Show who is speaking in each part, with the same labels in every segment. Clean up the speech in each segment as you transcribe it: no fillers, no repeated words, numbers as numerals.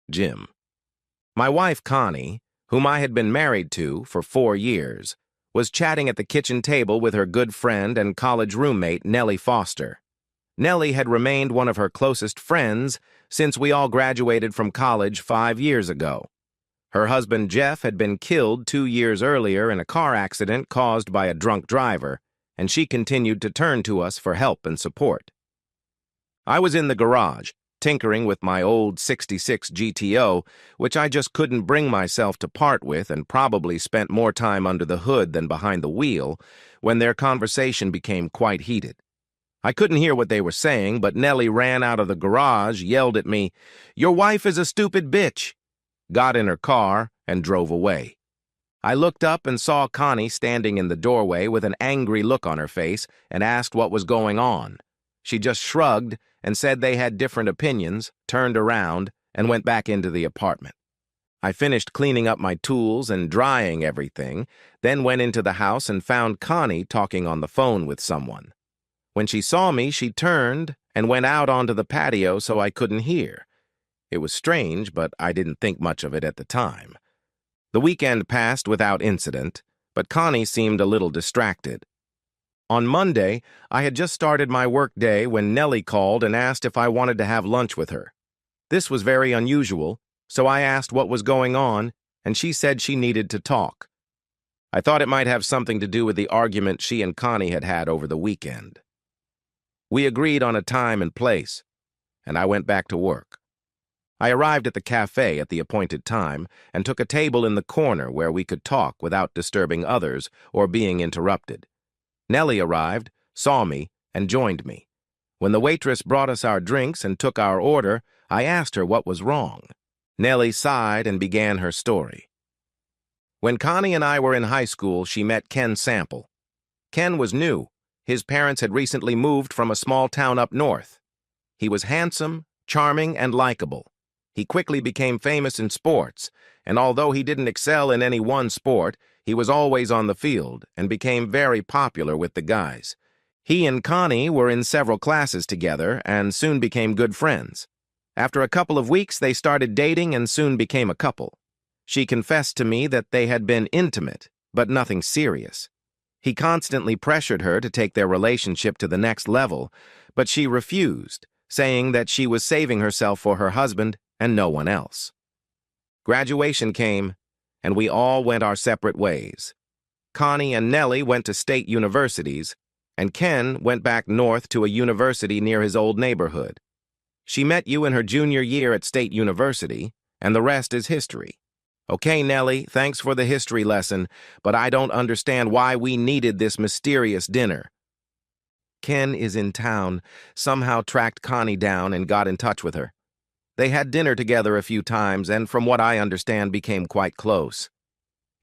Speaker 1: Jim. My wife, Connie, whom I had been married to for 4 years, was chatting at the kitchen table with her good friend and college roommate, Nellie Foster. Nellie had remained one of her closest friends since we all graduated from college 5 years ago. Her husband, Jeff, had been killed 2 years earlier in a car accident caused by a drunk driver, and she continued to turn to us for help and support. I was in the garage, tinkering with my old '66 GTO, which I just couldn't bring myself to part with and probably spent more time under the hood than behind the wheel, when their conversation became quite heated. I couldn't hear what they were saying, but Nellie ran out of the garage, yelled at me, "Your wife is a stupid bitch," got in her car, and drove away. I looked up and saw Connie standing in the doorway with an angry look on her face and asked what was going on. She just shrugged and said they had different opinions, turned around, and went back into the apartment. I finished cleaning up my tools and drying everything, then went into the house and found Connie talking on the phone with someone. When she saw me, she turned and went out onto the patio so I couldn't hear. It was strange, but I didn't think much of it at the time. The weekend passed without incident, but Connie seemed a little distracted. On Monday, I had just started my work day when Nellie called and asked if I wanted to have lunch with her. This was very unusual, so I asked what was going on, and she said she needed to talk. I thought it might have something to do with the argument she and Connie had had over the weekend. We agreed on a time and place, and I went back to work. I arrived at the cafe at the appointed time and took a table in the corner where we could talk without disturbing others or being interrupted. Nellie arrived, saw me, and joined me. When the waitress brought us our drinks and took our order, I asked her what was wrong. Nellie sighed and began her story. When Connie and I were in high school, she met Ken Sample. Ken was new. His parents had recently moved from a small town up north. He was handsome, charming, and likable. He quickly became famous in sports, and although he didn't excel in any one sport, he was always on the field and became very popular with the guys. He and Connie were in several classes together and soon became good friends. After a couple of weeks, they started dating and soon became a couple. She confessed to me that they had been intimate, but nothing serious. He constantly pressured her to take their relationship to the next level, but she refused, saying that she was saving herself for her husband and no one else. Graduation came, and we all went our separate ways. Connie and Nellie went to state universities, and Ken went back north to a university near his old neighborhood. She met you in her junior year at State University, and the rest is history. Okay, Nellie, thanks for the history lesson, but I don't understand why we needed this mysterious dinner. Ken is in town, somehow tracked Connie down and got in touch with her. They had dinner together a few times and, from what I understand, became quite close.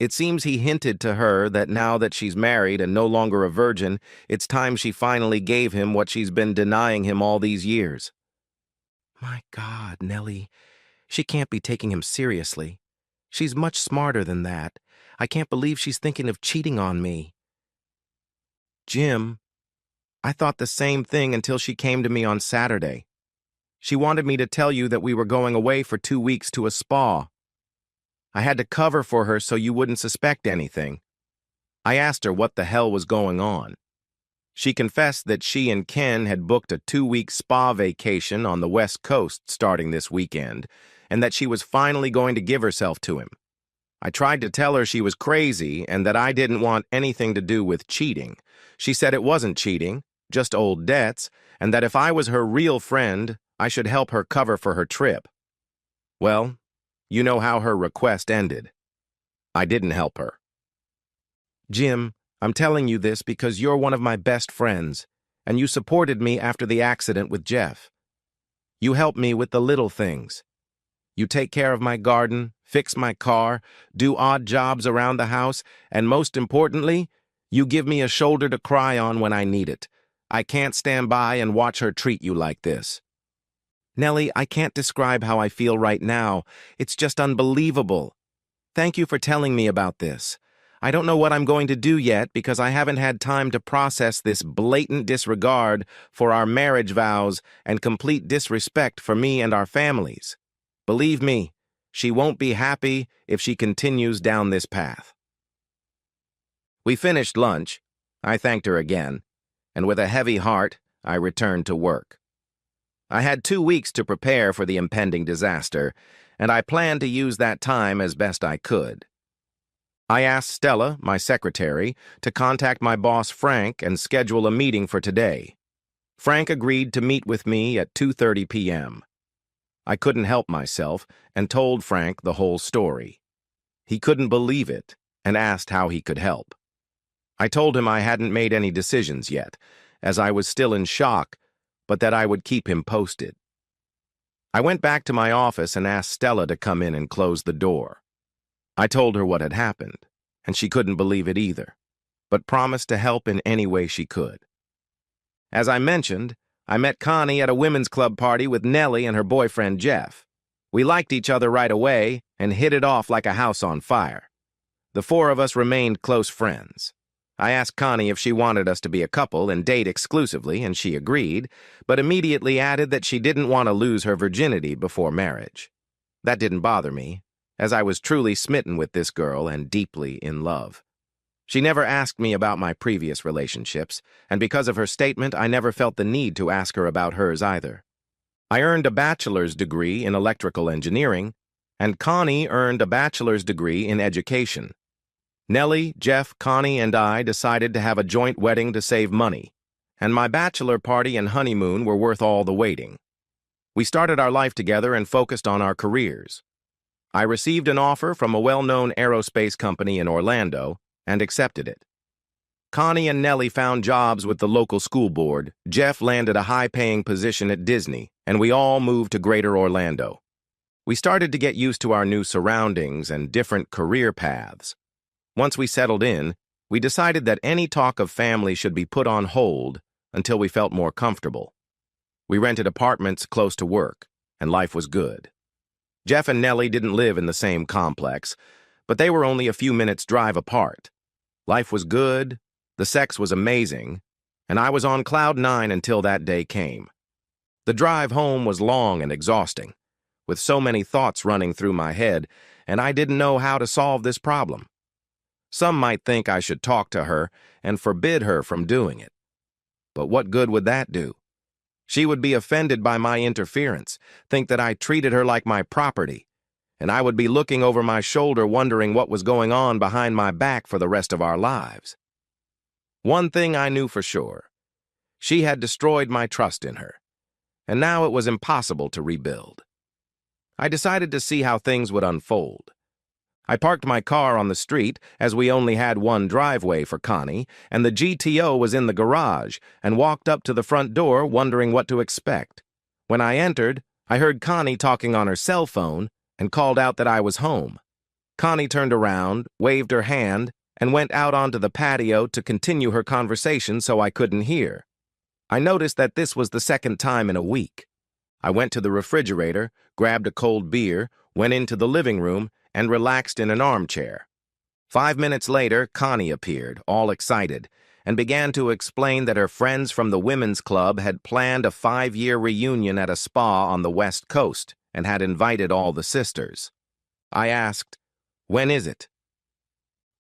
Speaker 1: It seems he hinted to her that now that she's married and no longer a virgin, it's time she finally gave him what she's been denying him all these years. My God, Nellie, she can't be taking him seriously. She's much smarter than that. I can't believe she's thinking of cheating on me. Jim, I thought the same thing until she came to me on Saturday. She wanted me to tell you that we were going away for 2 weeks to a spa. I had to cover for her so you wouldn't suspect anything. I asked her what the hell was going on. She confessed that she and Ken had booked a 2-week spa vacation on the West Coast starting this weekend, and that she was finally going to give herself to him. I tried to tell her she was crazy and that I didn't want anything to do with cheating. She said it wasn't cheating, just old debts, and that if I was her real friend, I should help her cover for her trip. Well, you know how her request ended. I didn't help her. Jim, I'm telling you this because you're one of my best friends, and you supported me after the accident with Jeff. You help me with the little things. You take care of my garden, fix my car, do odd jobs around the house, and most importantly, you give me a shoulder to cry on when I need it. I can't stand by and watch her treat you like this. Nellie, I can't describe how I feel right now. It's just unbelievable. Thank you for telling me about this. I don't know what I'm going to do yet because I haven't had time to process this blatant disregard for our marriage vows and complete disrespect for me and our families. Believe me, She won't be happy if she continues down this path. We finished lunch. I thanked her again, and with a heavy heart, I returned to work. I had 2 weeks to prepare for the impending disaster, and I planned to use that time as best I could. I asked Stella, my secretary, to contact my boss Frank and schedule a meeting for today. Frank agreed to meet with me at 2:30 p.m. I couldn't help myself and told Frank the whole story. He couldn't believe it and asked how he could help. I told him I hadn't made any decisions yet, as I was still in shock, but that I would keep him posted. I went back to my office and asked Stella to come in and close the door. I told her what had happened, and she couldn't believe it either, but promised to help in any way she could. As I mentioned, I met Connie at a women's club party with Nellie and her boyfriend Jeff. We liked each other right away and hit it off like a house on fire. The four of us remained close friends. I asked Connie if she wanted us to be a couple and date exclusively, and she agreed, but immediately added that she didn't want to lose her virginity before marriage. That didn't bother me, as I was truly smitten with this girl and deeply in love. She never asked me about my previous relationships, and because of her statement, I never felt the need to ask her about hers either. I earned a bachelor's degree in electrical engineering, and Connie earned a bachelor's degree in education. Nellie, Jeff, Connie, and I decided to have a joint wedding to save money, and my bachelor party and honeymoon were worth all the waiting. We started our life together and focused on our careers. I received an offer from a well-known aerospace company in Orlando and accepted it. Connie and Nellie found jobs with the local school board, Jeff landed a high-paying position at Disney, and we all moved to Greater Orlando. We started to get used to our new surroundings and different career paths. Once we settled in, we decided that any talk of family should be put on hold until we felt more comfortable. We rented apartments close to work, and life was good. Jeff and Nellie didn't live in the same complex, but they were only a few minutes' drive apart. Life was good, the sex was amazing, and I was on cloud 9 until that day came. The drive home was long and exhausting, with so many thoughts running through my head, and I didn't know how to solve this problem. Some might think I should talk to her and forbid her from doing it. But what good would that do? She would be offended by my interference, think that I treated her like my property, and I would be looking over my shoulder wondering what was going on behind my back for the rest of our lives. One thing I knew for sure. She had destroyed my trust in her, and now it was impossible to rebuild. I decided to see how things would unfold. I parked my car on the street, as we only had one driveway for Connie, and the GTO was in the garage, and walked up to the front door wondering what to expect. When I entered, I heard Connie talking on her cell phone and called out that I was home. Connie turned around, waved her hand, and went out onto the patio to continue her conversation so I couldn't hear. I noticed that this was the second time in a week. I went to the refrigerator, grabbed a cold beer, went into the living room, and relaxed in an armchair. 5 minutes later, Connie appeared, all excited, and began to explain that her friends from the women's club had planned a 5-year reunion at a spa on the West Coast and had invited all the sisters. I asked, "When is it?"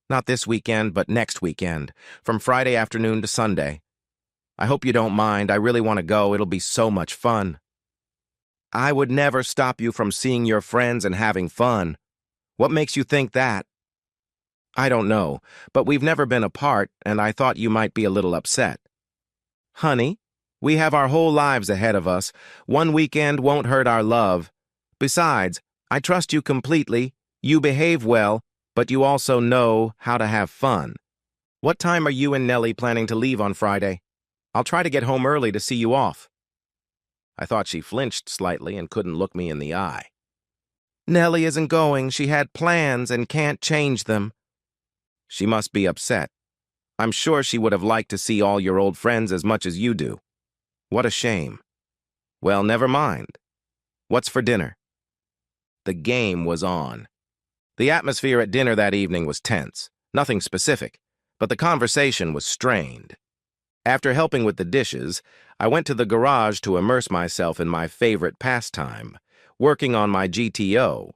Speaker 1: "Not this weekend, but next weekend, from Friday afternoon to Sunday. I hope you don't mind. I really want to go. It'll be so much fun." "I would never stop you from seeing your friends and having fun. What makes you think that?" "I don't know, but we've never been apart, and I thought you might be a little upset." "Honey, we have our whole lives ahead of us. One weekend won't hurt our love. Besides, I trust you completely. You behave well, but you also know how to have fun. What time are you and Nellie planning to leave on Friday? I'll try to get home early to see you off." I thought she flinched slightly and couldn't look me in the eye. "Nellie isn't going. She had plans and can't change them." "She must be upset. I'm sure she would have liked to see all your old friends as much as you do. What a shame. Well, never mind. What's for dinner?" The game was on. The atmosphere at dinner that evening was tense, nothing specific, but the conversation was strained. After helping with the dishes, I went to the garage to immerse myself in my favorite pastime, working on my GTO.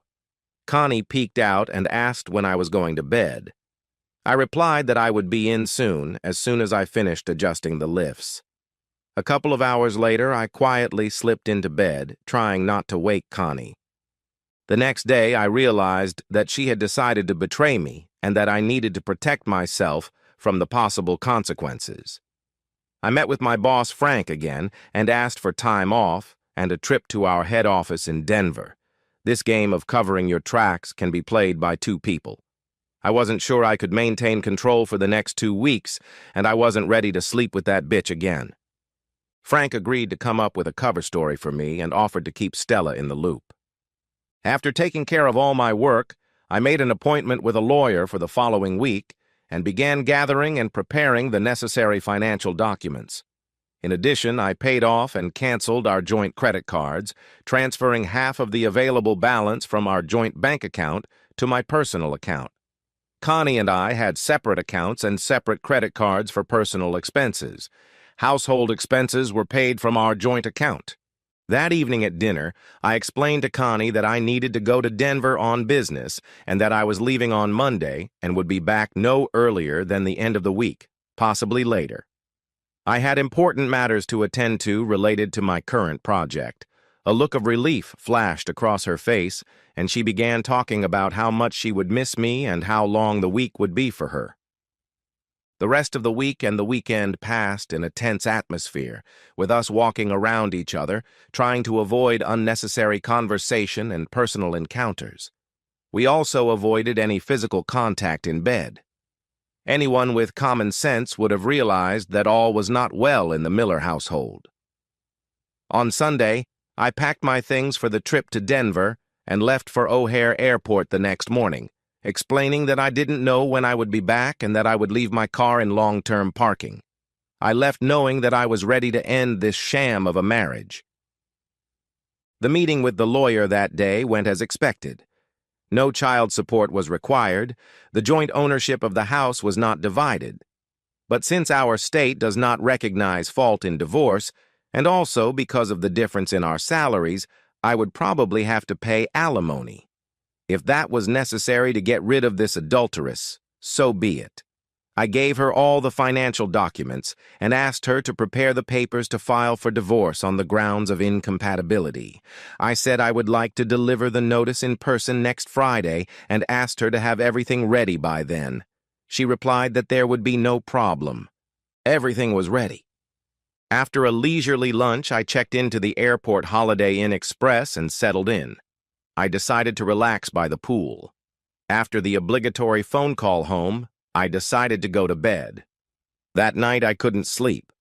Speaker 1: Connie peeked out and asked when I was going to bed. I replied that I would be in soon as I finished adjusting the lifts. A couple of hours later, I quietly slipped into bed, trying not to wake Connie. The next day, I realized that she had decided to betray me and that I needed to protect myself from the possible consequences. I met with my boss, Frank, again and asked for time off and a trip to our head office in Denver. This game of covering your tracks can be played by two people. I wasn't sure I could maintain control for the next 2 weeks, and I wasn't ready to sleep with that bitch again. Frank agreed to come up with a cover story for me and offered to keep Stella in the loop. After taking care of all my work, I made an appointment with a lawyer for the following week and began gathering and preparing the necessary financial documents. In addition, I paid off and canceled our joint credit cards, transferring half of the available balance from our joint bank account to my personal account. Connie and I had separate accounts and separate credit cards for personal expenses. Household expenses were paid from our joint account. That evening at dinner, I explained to Connie that I needed to go to Denver on business and that I was leaving on Monday and would be back no earlier than the end of the week, possibly later. I had important matters to attend to related to my current project. A look of relief flashed across her face, and she began talking about how much she would miss me and how long the week would be for her. The rest of the week and the weekend passed in a tense atmosphere, with us walking around each other, trying to avoid unnecessary conversation and personal encounters. We also avoided any physical contact in bed. Anyone with common sense would have realized that all was not well in the Miller household. On Sunday, I packed my things for the trip to Denver and left for O'Hare Airport the next morning, explaining that I didn't know when I would be back and that I would leave my car in long-term parking. I left knowing that I was ready to end this sham of a marriage. The meeting with the lawyer that day went as expected. No child support was required. The joint ownership of the house was not divided. But since our state does not recognize fault in divorce, and also because of the difference in our salaries, I would probably have to pay alimony. If that was necessary to get rid of this adulteress, so be it. I gave her all the financial documents and asked her to prepare the papers to file for divorce on the grounds of incompatibility. I said I would like to deliver the notice in person next Friday and asked her to have everything ready by then. She replied that there would be no problem. Everything was ready. After a leisurely lunch, I checked into the airport Holiday Inn Express and settled in. I decided to relax by the pool. After the obligatory phone call home, I decided to go to bed. That night, I couldn't sleep.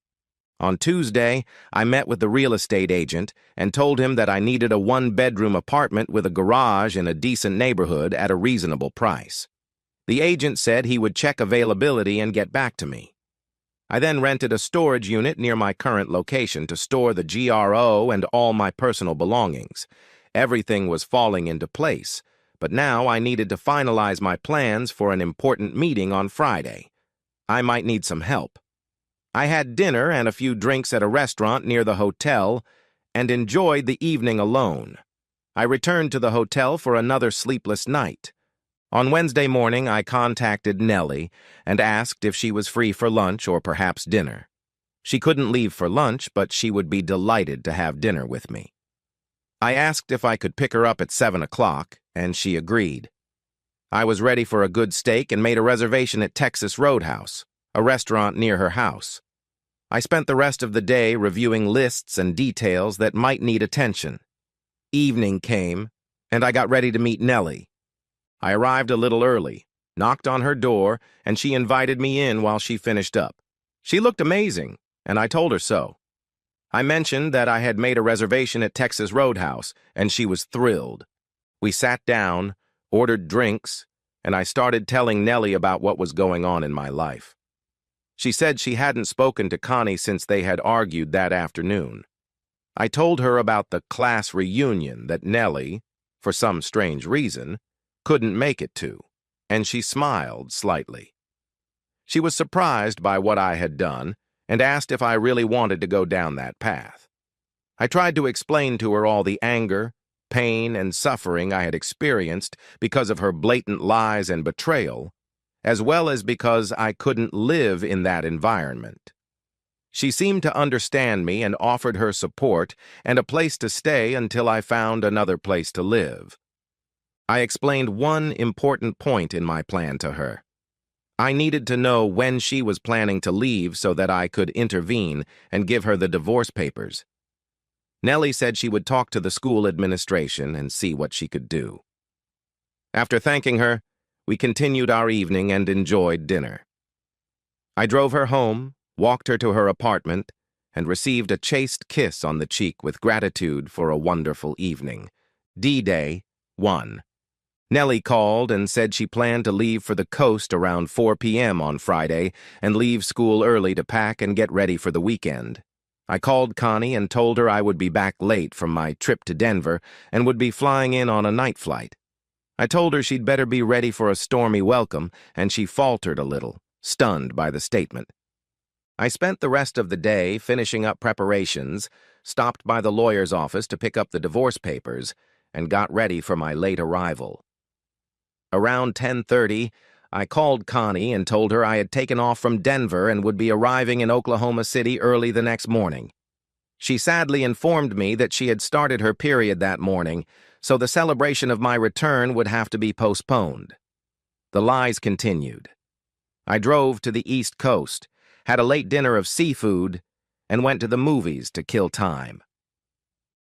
Speaker 1: On Tuesday, I met with the real estate agent and told him that I needed a one-bedroom apartment with a garage in a decent neighborhood at a reasonable price. The agent said he would check availability and get back to me. I then rented a storage unit near my current location to store the GRO and all my personal belongings. Everything was falling into place, but now I needed to finalize my plans for an important meeting on Friday. I might need some help. I had dinner and a few drinks at a restaurant near the hotel and enjoyed the evening alone. I returned to the hotel for another sleepless night. On Wednesday morning, I contacted Nellie and asked if she was free for lunch or perhaps dinner. She couldn't leave for lunch, but she would be delighted to have dinner with me. I asked if I could pick her up at 7 o'clock, and she agreed. I was ready for a good steak and made a reservation at Texas Roadhouse, a restaurant near her house. I spent the rest of the day reviewing lists and details that might need attention. Evening came, and I got ready to meet Nellie. I arrived a little early, knocked on her door, and she invited me in while she finished up. She looked amazing, and I told her so. I mentioned that I had made a reservation at Texas Roadhouse, and she was thrilled. We sat down, ordered drinks, and I started telling Nellie about what was going on in my life. She said she hadn't spoken to Connie since they had argued that afternoon. I told her about the class reunion that Nellie, for some strange reason, couldn't make it to, and she smiled slightly. She was surprised by what I had done and asked if I really wanted to go down that path. I tried to explain to her all the anger, pain and suffering I had experienced because of her blatant lies and betrayal, as well as because I couldn't live in that environment. She seemed to understand me and offered her support and a place to stay until I found another place to live. I explained one important point in my plan to her. I needed to know when she was planning to leave so that I could intervene and give her the divorce papers. Nellie said she would talk to the school administration and see what she could do. After thanking her, we continued our evening and enjoyed dinner. I drove her home, walked her to her apartment, and received a chaste kiss on the cheek with gratitude for a wonderful evening. D-Day 1. Nellie called and said she planned to leave for the coast around 4 p.m. on Friday and leave school early to pack and get ready for the weekend. I called Connie and told her I would be back late from my trip to Denver and would be flying in on a night flight. I told her she'd better be ready for a stormy welcome, and she faltered a little, stunned by the statement. I spent the rest of the day finishing up preparations, stopped by the lawyer's office to pick up the divorce papers, and got ready for my late arrival. Around 10:30, I called Connie and told her I had taken off from Denver and would be arriving in Oklahoma City early the next morning. She sadly informed me that she had started her period that morning, so the celebration of my return would have to be postponed. The lies continued. I drove to the East Coast, had a late dinner of seafood, and went to the movies to kill time.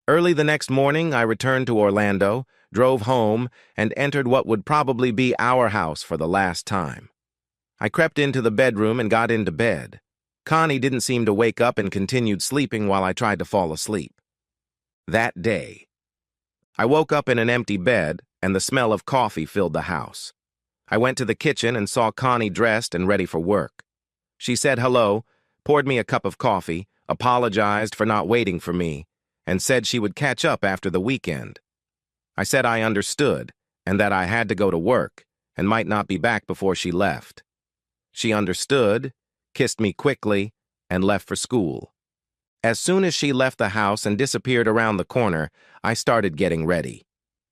Speaker 1: Early the next morning, I returned to Orlando, drove home, and entered what would probably be our house for the last time. I crept into the bedroom and got into bed. Connie didn't seem to wake up and continued sleeping while I tried to fall asleep. That day, I woke up in an empty bed, and the smell of coffee filled the house. I went to the kitchen and saw Connie dressed and ready for work. She said hello, poured me a cup of coffee, apologized for not waiting for me, and said she would catch up after the weekend. I said I understood, and that I had to go to work, and might not be back before she left. She understood, kissed me quickly, and left for school. As soon as she left the house and disappeared around the corner, I started getting ready.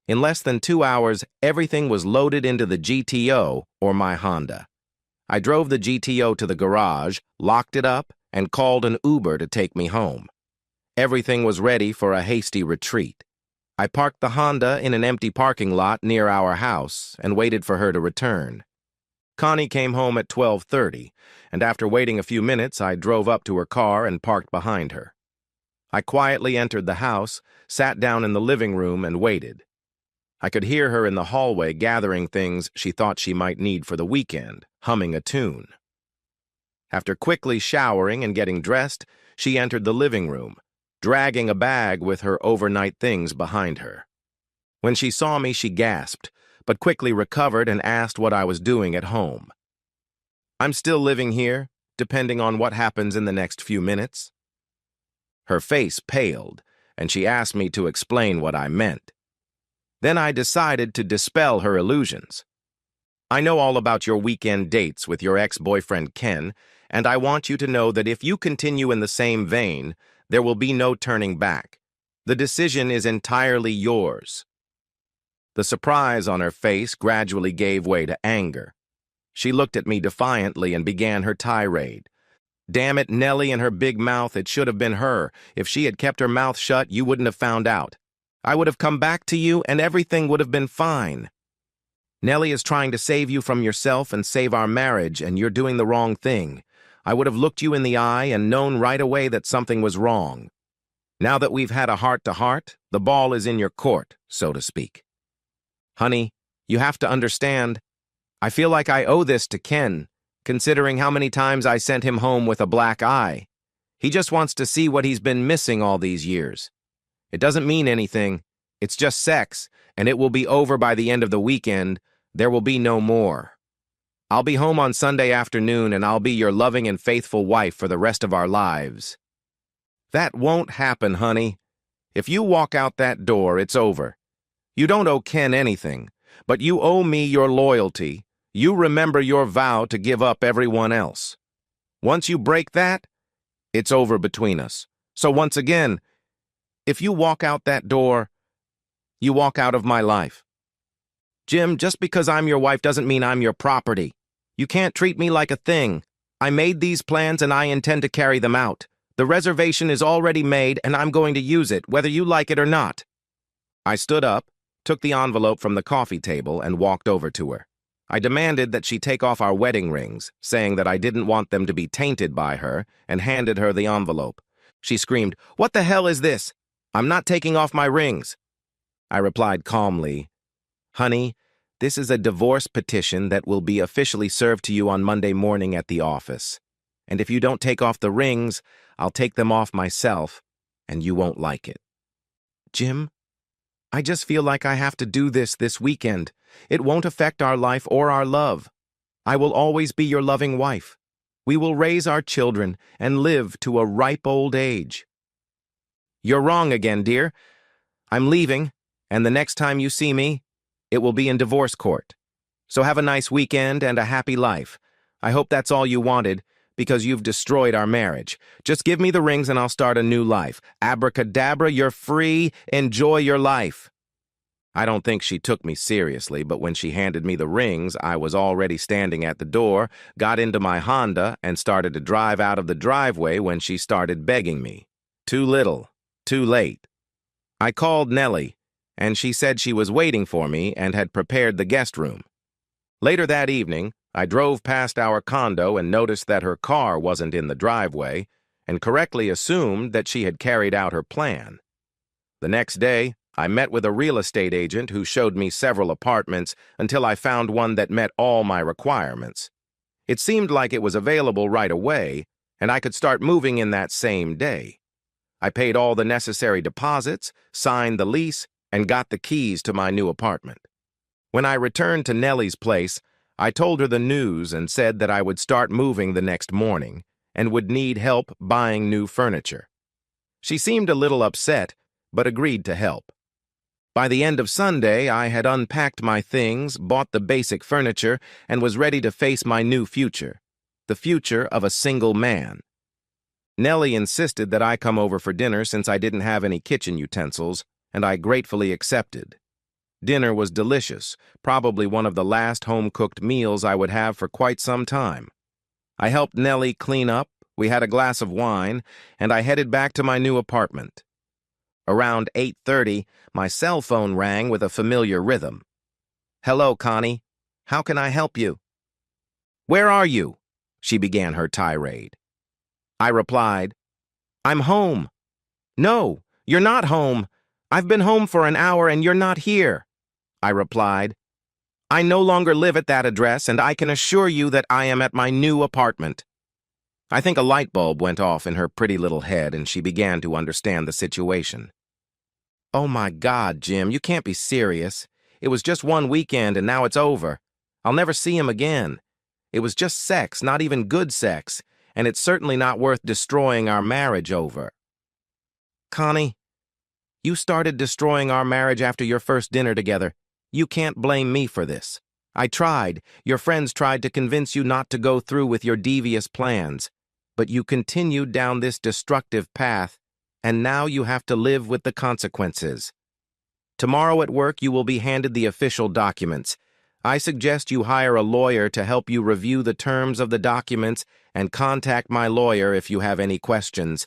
Speaker 1: In less than 2 hours, everything was loaded into the GTO, or my Honda. I drove the GTO to the garage, locked it up, and called an Uber to take me home. Everything was ready for a hasty retreat. I parked the Honda in an empty parking lot near our house and waited for her to return. Connie came home at 12:30, and after waiting a few minutes, I drove up to her car and parked behind her. I quietly entered the house, sat down in the living room, and waited. I could hear her in the hallway gathering things she thought she might need for the weekend, humming a tune. After quickly showering and getting dressed, she entered the living room, dragging a bag with her overnight things behind her. When she saw me, she gasped, but quickly recovered and asked what I was doing at home. I'm still living here, depending on what happens in the next few minutes. Her face paled, and she asked me to explain what I meant. Then I decided to dispel her illusions. I know all about your weekend dates with your ex-boyfriend Ken, and I want you to know that if you continue in the same vein, there will be no turning back. The decision is entirely yours. The surprise on her face gradually gave way to anger. She looked at me defiantly and began her tirade. Damn it, Nellie and her big mouth, it should have been her. If she had kept her mouth shut, you wouldn't have found out. I would have come back to you and everything would have been fine. Nellie is trying to save you from yourself and save our marriage, and you're doing the wrong thing. I would have looked you in the eye and known right away that something was wrong. Now that we've had a heart-to-heart, the ball is in your court, so to speak. Honey, you have to understand, I feel like I owe this to Ken, considering how many times I sent him home with a black eye. He just wants to see what he's been missing all these years. It doesn't mean anything. It's just sex, and it will be over by the end of the weekend. There will be no more. I'll be home on Sunday afternoon, and I'll be your loving and faithful wife for the rest of our lives. That won't happen, honey. If you walk out that door, it's over. You don't owe Ken anything, but you owe me your loyalty. You remember your vow to give up everyone else. Once you break that, it's over between us. So once again, if you walk out that door, You walk out of my life. Jim, just because I'm your wife doesn't mean I'm your property. You can't treat me like a thing. I made these plans and I intend to carry them out. The reservation is already made and I'm going to use it, whether you like it or not. I stood up, took the envelope from the coffee table, and walked over to her. I demanded that she take off our wedding rings, saying that I didn't want them to be tainted by her, and handed her the envelope. She screamed, "What the hell is this? I'm not taking off my rings." I replied calmly, "Honey, this is a divorce petition that will be officially served to you on Monday morning at the office. And if you don't take off the rings, I'll take them off myself, and you won't like it." Jim, I just feel like I have to do this weekend. It won't affect our life or our love. I will always be your loving wife. We will raise our children and live to a ripe old age. You're wrong again, dear. I'm leaving, and the next time you see me, it will be in divorce court. So have a nice weekend and a happy life. I hope that's all you wanted, because you've destroyed our marriage. Just give me the rings and I'll start a new life. Abracadabra, you're free. Enjoy your life. I don't think she took me seriously, but when she handed me the rings, I was already standing at the door, got into my Honda, and started to drive out of the driveway when she started begging me. Too little, too late. I called Nellie, and she said she was waiting for me and had prepared the guest room. Later that evening, I drove past our condo and noticed that her car wasn't in the driveway, and correctly assumed that she had carried out her plan. The next day, I met with a real estate agent who showed me several apartments until I found one that met all my requirements. It seemed like it was available right away, and I could start moving in that same day. I paid all the necessary deposits, signed the lease, and got the keys to my new apartment. When I returned to Nellie's place, I told her the news and said that I would start moving the next morning and would need help buying new furniture. She seemed a little upset, but agreed to help. By the end of Sunday, I had unpacked my things, bought the basic furniture, and was ready to face my new future, the future of a single man. Nellie insisted that I come over for dinner since I didn't have any kitchen utensils, and I gratefully accepted. Dinner was delicious, probably one of the last home-cooked meals I would have for quite some time. I helped Nellie clean up, we had a glass of wine, and I headed back to my new apartment. Around 8:30, my cell phone rang with a familiar rhythm. "Hello, Connie. How can I help you?" "Where are you?" she began her tirade. I replied, "I'm home." "No, you're not home. I've been home for an hour and you're not here." I replied, "I no longer live at that address and I can assure you that I am at my new apartment." I think a light bulb went off in her pretty little head and she began to understand the situation. "Oh my God, Jim, you can't be serious. It was just one weekend and now it's over. I'll never see him again. It was just sex, not even good sex, and it's certainly not worth destroying our marriage over." "Connie, you started destroying our marriage after your first dinner together. You can't blame me for this. I tried. Your friends tried to convince you not to go through with your devious plans. But you continued down this destructive path, and now you have to live with the consequences. Tomorrow at work you will be handed the official documents. I suggest you hire a lawyer to help you review the terms of the documents and contact my lawyer if you have any questions.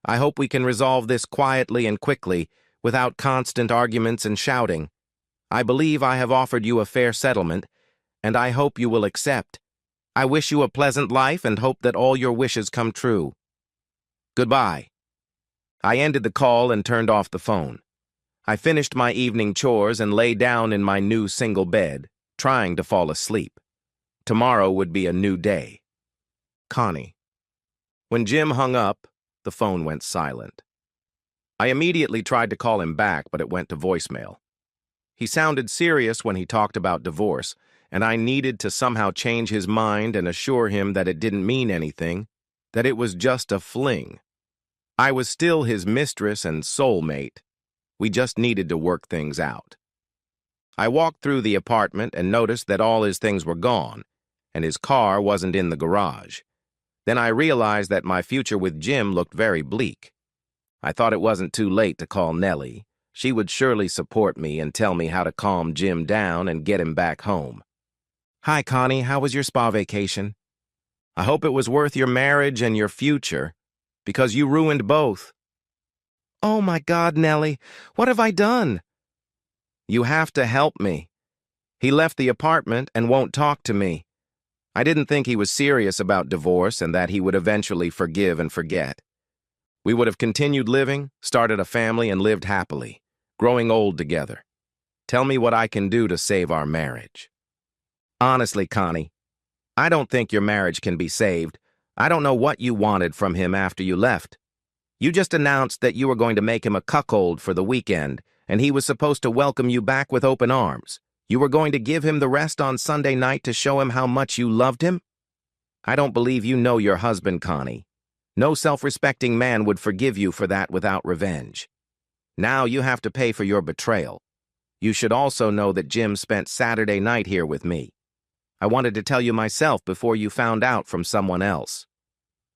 Speaker 1: I hope we can resolve this quietly and quickly, without constant arguments and shouting. I believe I have offered you a fair settlement, and I hope you will accept. I wish you a pleasant life and hope that all your wishes come true. Goodbye." I ended the call and turned off the phone. I finished my evening chores and lay down in my new single bed, trying to fall asleep. Tomorrow would be a new day. Connie. When Jim hung up, the phone went silent. I immediately tried to call him back, but it went to voicemail. He sounded serious when he talked about divorce, and I needed to somehow change his mind and assure him that it didn't mean anything, that it was just a fling. I was still his mistress and soulmate. We just needed to work things out. I walked through the apartment and noticed that all his things were gone, and his car wasn't in the garage. Then I realized that my future with Jim looked very bleak. I thought it wasn't too late to call Nellie, She would surely support me and tell me how to calm Jim down and get him back home. "Hi, Connie, how was your spa vacation? I hope it was worth your marriage and your future, because you ruined both." "Oh my God, Nellie, what have I done?" "You have to help me. He left the apartment and won't talk to me. I didn't think he was serious about divorce and that he would eventually forgive and forget. We would have continued living, started a family, and lived happily, growing old together. Tell me what I can do to save our marriage." "Honestly, Connie, I don't think your marriage can be saved. I don't know what you wanted from him after you left. You just announced that you were going to make him a cuckold for the weekend, and he was supposed to welcome you back with open arms. You were going to give him the rest on Sunday night to show him how much you loved him? I don't believe you know your husband, Connie. No self-respecting man would forgive you for that without revenge. Now you have to pay for your betrayal. You should also know that Jim spent Saturday night here with me. I wanted to tell you myself before you found out from someone else.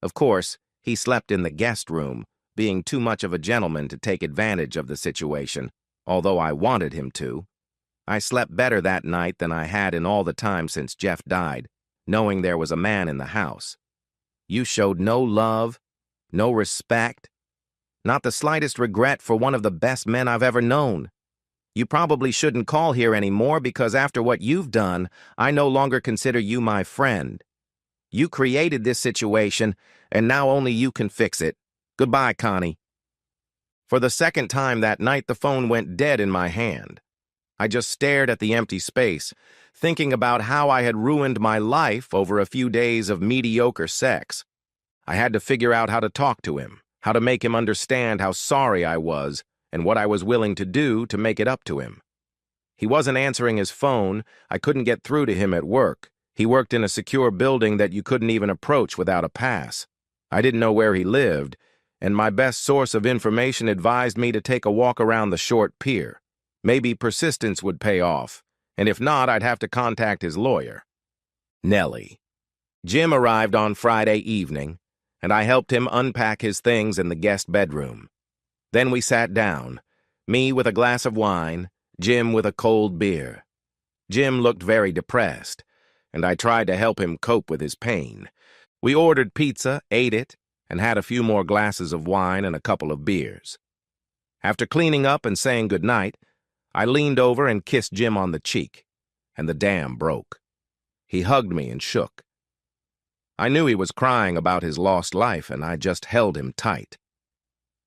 Speaker 1: Of course, he slept in the guest room, being too much of a gentleman to take advantage of the situation, although I wanted him to. I slept better that night than I had in all the time since Jeff died, knowing there was a man in the house. You showed no love, no respect, not the slightest regret for one of the best men I've ever known. You probably shouldn't call here anymore because after what you've done, I no longer consider you my friend. You created this situation, and now only you can fix it. Goodbye, Connie." For the second time that night, the phone went dead in my hand. I just stared at the empty space, thinking about how I had ruined my life over a few days of mediocre sex. I had to figure out how to talk to him, how to make him understand how sorry I was, and what I was willing to do to make it up to him. He wasn't answering his phone. I couldn't get through to him at work. He worked in a secure building that you couldn't even approach without a pass. I didn't know where he lived, and my best source of information advised me to take a walk around the short pier. Maybe persistence would pay off, and if not, I'd have to contact his lawyer. Nellie. Jim arrived on Friday evening, and I helped him unpack his things in the guest bedroom. Then we sat down, me with a glass of wine, Jim with a cold beer. Jim looked very depressed, and I tried to help him cope with his pain. We ordered pizza, ate it, and had a few more glasses of wine and a couple of beers. After cleaning up and saying goodnight, I leaned over and kissed Jim on the cheek, and the dam broke. He hugged me and shook. I knew he was crying about his lost life, and I just held him tight.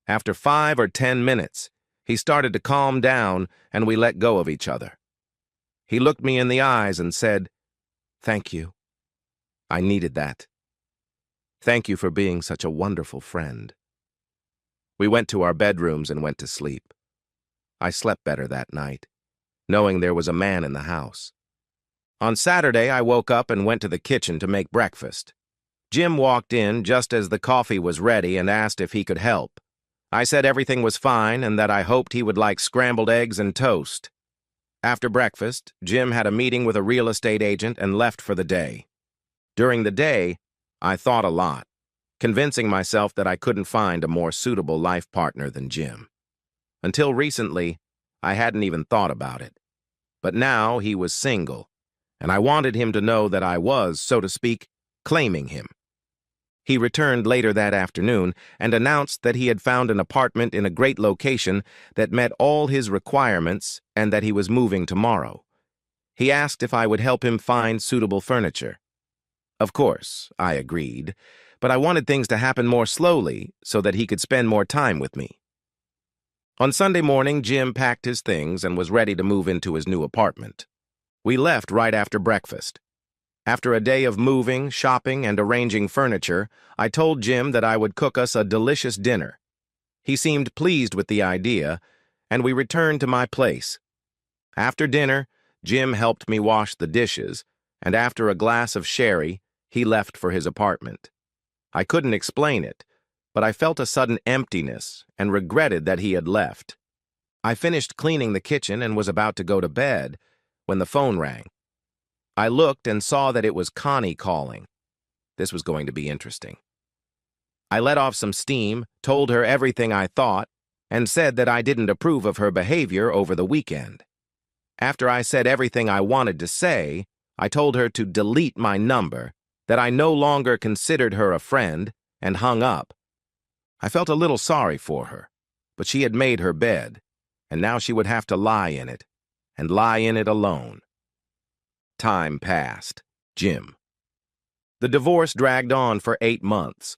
Speaker 1: After 5 or 10 minutes, he started to calm down, and we let go of each other. He looked me in the eyes and said, "Thank you. I needed that. Thank you for being such a wonderful friend." We went to our bedrooms and went to sleep. I slept better that night, knowing there was a man in the house. On Saturday, I woke up and went to the kitchen to make breakfast. Jim walked in just as the coffee was ready and asked if he could help. I said everything was fine and that I hoped he would like scrambled eggs and toast. After breakfast, Jim had a meeting with a real estate agent and left for the day. During the day, I thought a lot, convincing myself that I couldn't find a more suitable life partner than Jim. Until recently, I hadn't even thought about it. But now he was single, and I wanted him to know that I was, so to speak, claiming him. He returned later that afternoon and announced that he had found an apartment in a great location that met all his requirements and that he was moving tomorrow. He asked if I would help him find suitable furniture. Of course, I agreed, but I wanted things to happen more slowly so that he could spend more time with me. On Sunday morning, Jim packed his things and was ready to move into his new apartment. We left right after breakfast. After a day of moving, shopping, and arranging furniture, I told Jim that I would cook us a delicious dinner. He seemed pleased with the idea, and we returned to my place. After dinner, Jim helped me wash the dishes, and after a glass of sherry, he left for his apartment. I couldn't explain it, but I felt a sudden emptiness and regretted that he had left. I finished cleaning the kitchen and was about to go to bed when the phone rang. I looked and saw that it was Connie calling. This was going to be interesting. I let off some steam, told her everything I thought, and said that I didn't approve of her behavior over the weekend. After I said everything I wanted to say, I told her to delete my number, that I no longer considered her a friend, and hung up. I felt a little sorry for her, but she had made her bed, and now she would have to lie in it, and lie in it alone. Time passed. Jim. The divorce dragged on for 8 months.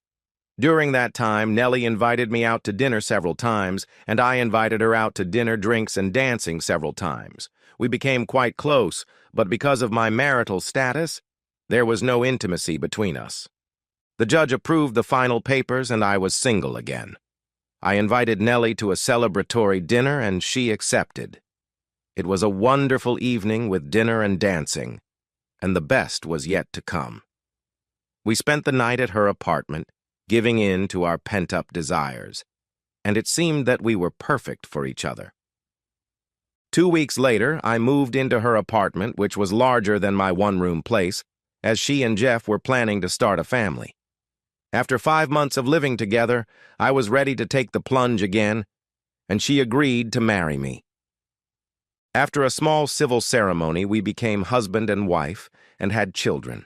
Speaker 1: During that time, Nellie invited me out to dinner several times, and I invited her out to dinner, drinks, and dancing several times. We became quite close, but because of my marital status, there was no intimacy between us. The judge approved the final papers, and I was single again. I invited Nellie to a celebratory dinner, and she accepted. It was a wonderful evening with dinner and dancing, and the best was yet to come. We spent the night at her apartment, giving in to our pent-up desires, and it seemed that we were perfect for each other. 2 weeks later, I moved into her apartment, which was larger than my one-room place, as she and Jeff were planning to start a family. After 5 months of living together, I was ready to take the plunge again, and she agreed to marry me. After a small civil ceremony, we became husband and wife and had children.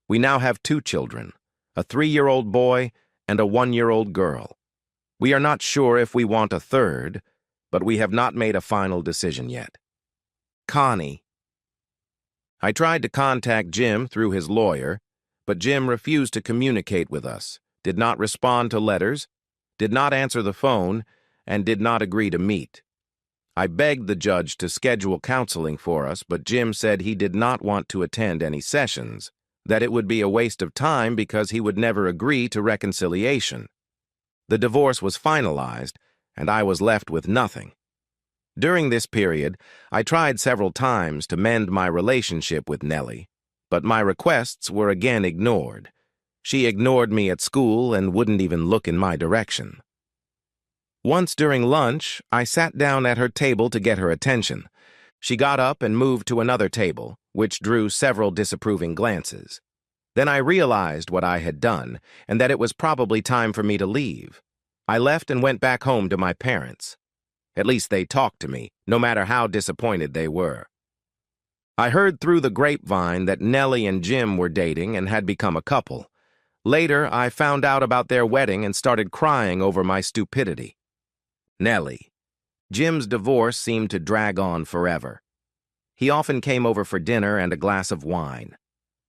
Speaker 1: We now have 2 children, a 3-year-old boy and a 1-year-old girl. We are not sure if we want a third, but we have not made a final decision yet. Connie. I tried to contact Jim through his lawyer, but Jim refused to communicate with us, did not respond to letters, did not answer the phone, and did not agree to meet. I begged the judge to schedule counseling for us, but Jim said he did not want to attend any sessions, that it would be a waste of time because he would never agree to reconciliation. The divorce was finalized, and I was left with nothing. During this period, I tried several times to mend my relationship with Nellie, but my requests were again ignored. She ignored me at school and wouldn't even look in my direction. Once during lunch, I sat down at her table to get her attention. She got up and moved to another table, which drew several disapproving glances. Then I realized what I had done, and that it was probably time for me to leave. I left and went back home to my parents. At least they talked to me, no matter how disappointed they were. I heard through the grapevine that Nellie and Jim were dating and had become a couple. Later, I found out about their wedding and started crying over my stupidity. Nellie. Jim's divorce seemed to drag on forever. He often came over for dinner and a glass of wine.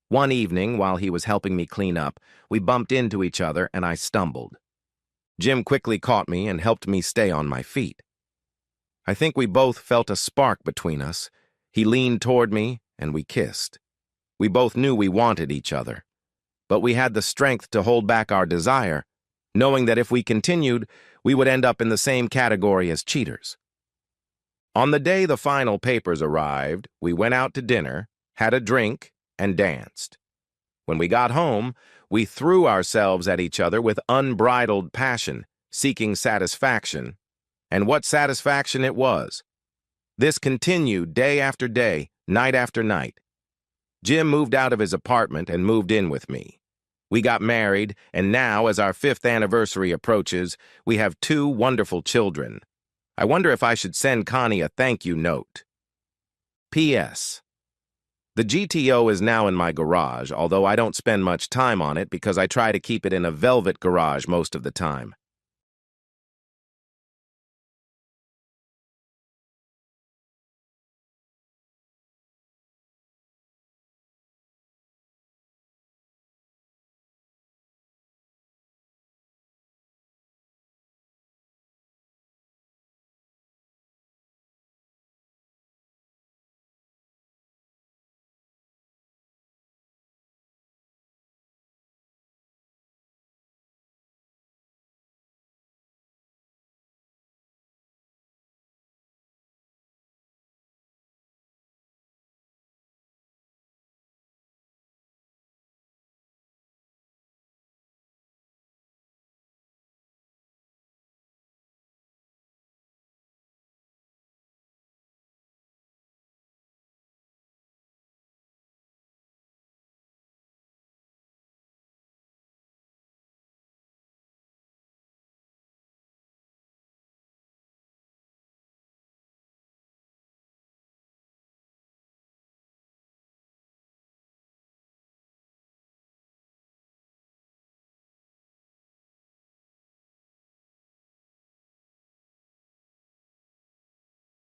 Speaker 1: One evening, while he was helping me clean up, we bumped into each other and I stumbled. Jim quickly caught me and helped me stay on my feet. I think we both felt a spark between us. He leaned toward me and we kissed. We both knew we wanted each other, but we had the strength to hold back our desire, knowing that if we continued, we would end up in the same category as cheaters. On the day the final papers arrived, we went out to dinner, had a drink, and danced. When we got home, we threw ourselves at each other with unbridled passion, seeking satisfaction. And what satisfaction it was. This continued day after day, night after night. Jim moved out of his apartment and moved in with me. We got married, and now, as our 5th anniversary approaches, we have 2 wonderful children. I wonder if I should send Connie a thank you note. P.S. The GTO is now in my garage, although I don't spend much time on it because I try to keep it in a velvet garage most of the time.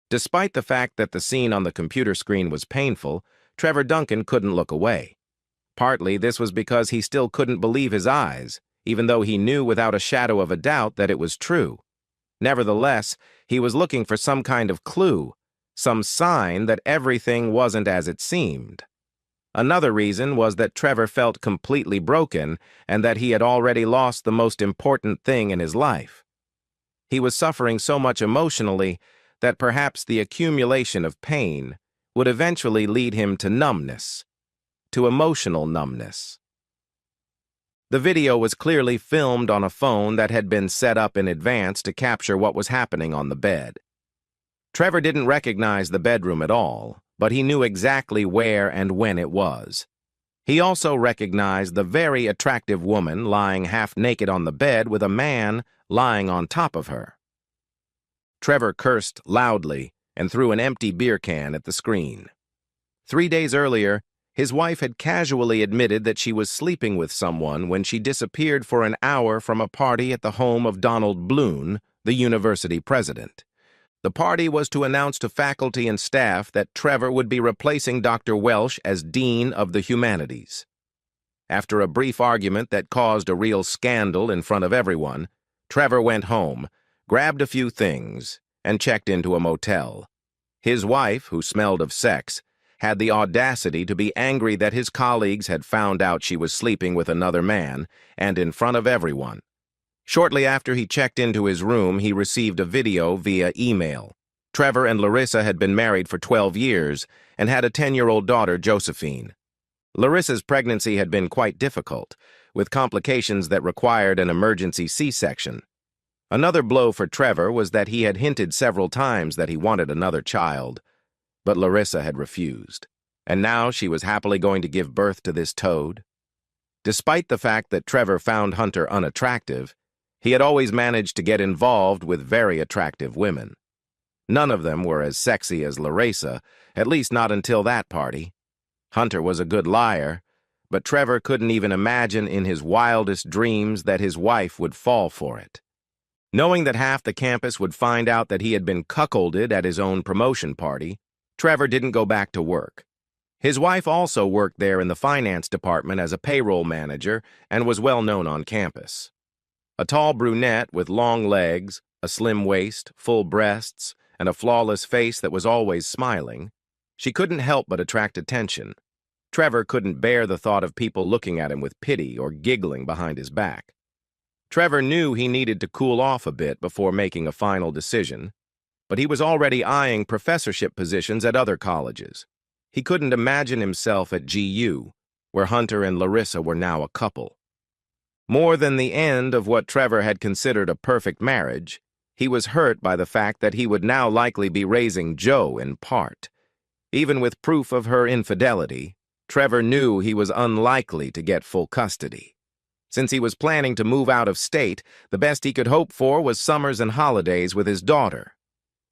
Speaker 1: Despite the fact that the scene on the computer screen was painful, Trevor Duncan couldn't look away. Partly this was because he still couldn't believe his eyes, even though he knew without a shadow of a doubt that it was true. Nevertheless, he was looking for some kind of clue, some sign that everything wasn't as it seemed. Another reason was that Trevor felt completely broken and that he had already lost the most important thing in his life. He was suffering so much emotionally that perhaps the accumulation of pain would eventually lead him to numbness, to emotional numbness. The video was clearly filmed on a phone that had been set up in advance to capture what was happening on the bed. Trevor didn't recognize the bedroom at all, but he knew exactly where and when it was. He also recognized the very attractive woman lying half-naked on the bed with a man lying on top of her. Trevor cursed loudly and threw an empty beer can at the screen. 3 days earlier, his wife had casually admitted that she was sleeping with someone when she disappeared for an hour from a party at the home of Donald Bloom, the university president. The party was to announce to faculty and staff that Trevor would be replacing Dr. Welsh as Dean of the Humanities. After a brief argument that caused a real scandal in front of everyone, Trevor went home, grabbed a few things, and checked into a motel. His wife, who smelled of sex, had the audacity to be angry that his colleagues had found out she was sleeping with another man, and in front of everyone. Shortly after he checked into his room, he received a video via email. Trevor and Larissa had been married for 12 years and had a 10-year-old daughter, Josephine. Larissa's pregnancy had been quite difficult, with complications that required an emergency C-section. Another blow for Trevor was that he had hinted several times that he wanted another child, but Larissa had refused, and now she was happily going to give birth to this toad. Despite the fact that Trevor found Hunter unattractive, he had always managed to get involved with very attractive women. None of them were as sexy as Larissa, at least not until that party. Hunter was a good liar, but Trevor couldn't even imagine in his wildest dreams that his wife would fall for it. Knowing that half the campus would find out that he had been cuckolded at his own promotion party, Trevor didn't go back to work. His wife also worked there in the finance department as a payroll manager and was well known on campus. A tall brunette with long legs, a slim waist, full breasts, and a flawless face that was always smiling, she couldn't help but attract attention. Trevor couldn't bear the thought of people looking at him with pity or giggling behind his back. Trevor knew he needed to cool off a bit before making a final decision, but he was already eyeing professorship positions at other colleges. He couldn't imagine himself at GU, where Hunter and Larissa were now a couple. More than the end of what Trevor had considered a perfect marriage, he was hurt by the fact that he would now likely be raising Jo in part. Even with proof of her infidelity, Trevor knew he was unlikely to get full custody. Since he was planning to move out of state, the best he could hope for was summers and holidays with his daughter.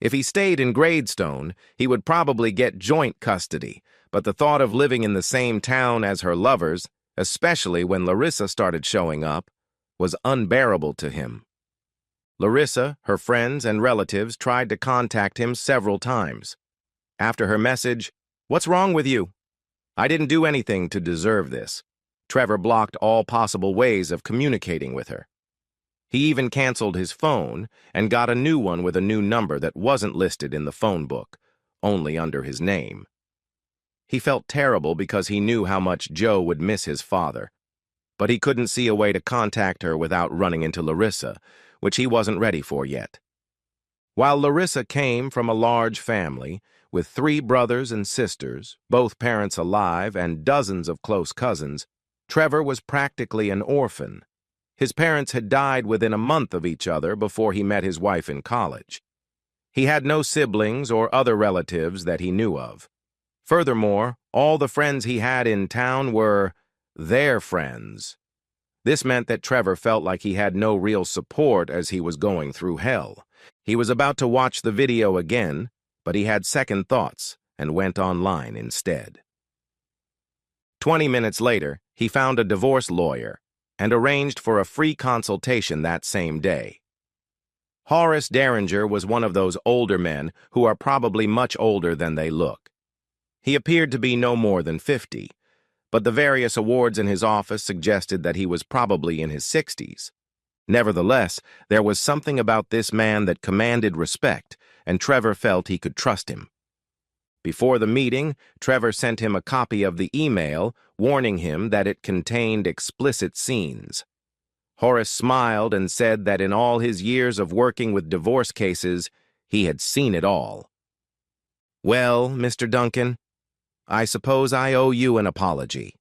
Speaker 1: If he stayed in Gradestone, he would probably get joint custody, but the thought of living in the same town as her lovers, especially when Larissa started showing up, was unbearable to him. Larissa, her friends, and relatives tried to contact him several times. After her message, "What's wrong with you? I didn't do anything to deserve this," Trevor blocked all possible ways of communicating with her. He even canceled his phone and got a new one with a new number that wasn't listed in the phone book, only under his name. He felt terrible because he knew how much Jo would miss his father, but he couldn't see a way to contact her without running into Larissa, which he wasn't ready for yet. While Larissa came from a large family, with 3 brothers and sisters, both parents alive, and dozens of close cousins, Trevor was practically an orphan. His parents had died within a month of each other before he met his wife in college. He had no siblings or other relatives that he knew of. Furthermore, all the friends he had in town were their friends. This meant that Trevor felt like he had no real support as he was going through hell. He was about to watch the video again, but he had second thoughts and went online instead. 20 minutes later, he found a divorce lawyer and arranged for a free consultation that same day. Horace Derringer was one of those older men who are probably much older than they look. He appeared to be no more than 50, but the various awards in his office suggested that he was probably in his 60s. Nevertheless, there was something about this man that commanded respect, and Trevor felt he could trust him. Before the meeting, Trevor sent him a copy of the email, warning him that it contained explicit scenes. Horace smiled and said that in all his years of working with divorce cases, he had seen it all. "Well, Mr. Duncan, I suppose I owe you an apology,"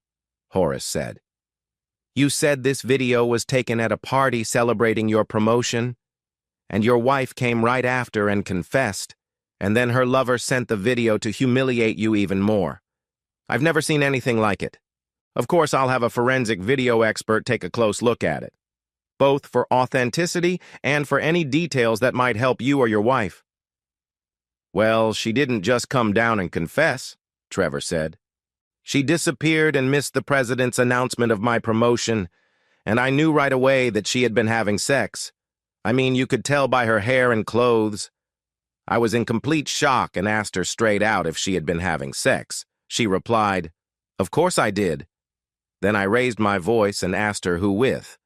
Speaker 1: Horace said. "You said this video was taken at a party celebrating your promotion, and your wife came right after and confessed, and then her lover sent the video to humiliate you even more. I've never seen anything like it. Of course, I'll have a forensic video expert take a close look at it, both for authenticity and for any details that might help you or your wife." "Well, she didn't just come down and confess," Trevor said. "She disappeared and missed the president's announcement of my promotion, and I knew right away that she had been having sex. I mean, you could tell by her hair and clothes. I was in complete shock and asked her straight out if she had been having sex. She replied, 'Of course I did.' Then I raised my voice and asked her who with.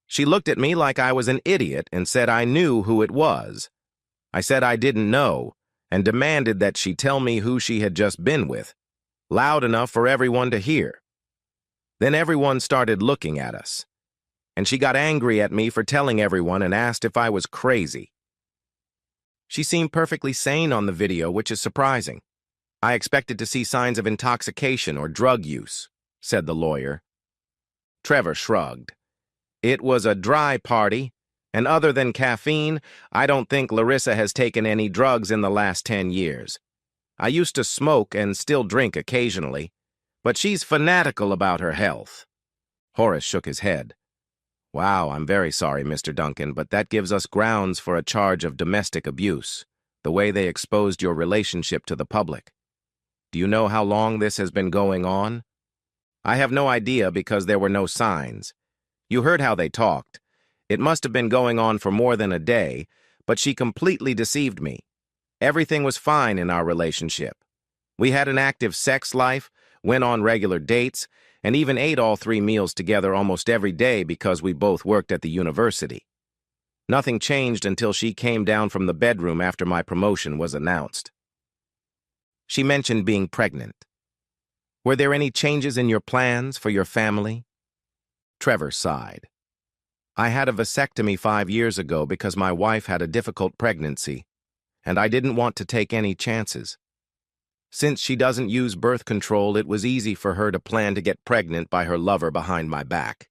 Speaker 1: She looked at me like I was an idiot and said I knew who it was. I said I didn't know and demanded that she tell me who she had just been with, loud enough for everyone to hear. Then everyone started looking at us, and she got angry at me for telling everyone and asked if I was crazy. She seemed perfectly sane on the video, which is surprising. I expected to see signs of intoxication or drug use," said the lawyer. Trevor shrugged. "It was a dry party, and other than caffeine, I don't think Larissa has taken any drugs in the last 10 years. I used to smoke and still drink occasionally, but she's fanatical about her health." Horace shook his head. "Wow, I'm very sorry, Mr. Duncan, but that gives us grounds for a charge of domestic abuse, the way they exposed your relationship to the public. Do you know how long this has been going on?" "I have no idea because there were no signs. You heard how they talked. It must have been going on for more than a day, but she completely deceived me. Everything was fine in our relationship. We had an active sex life, went on regular dates, and even ate all 3 meals together almost every day because we both worked at the university. Nothing changed until she came down from the bedroom after my promotion was announced." She mentioned being pregnant. "Were there any changes in your plans for your family?" Trevor sighed. "I had a vasectomy 5 years ago because my wife had a difficult pregnancy, and I didn't want to take any chances. Since she doesn't use birth control, it was easy for her to plan to get pregnant by her lover behind my back."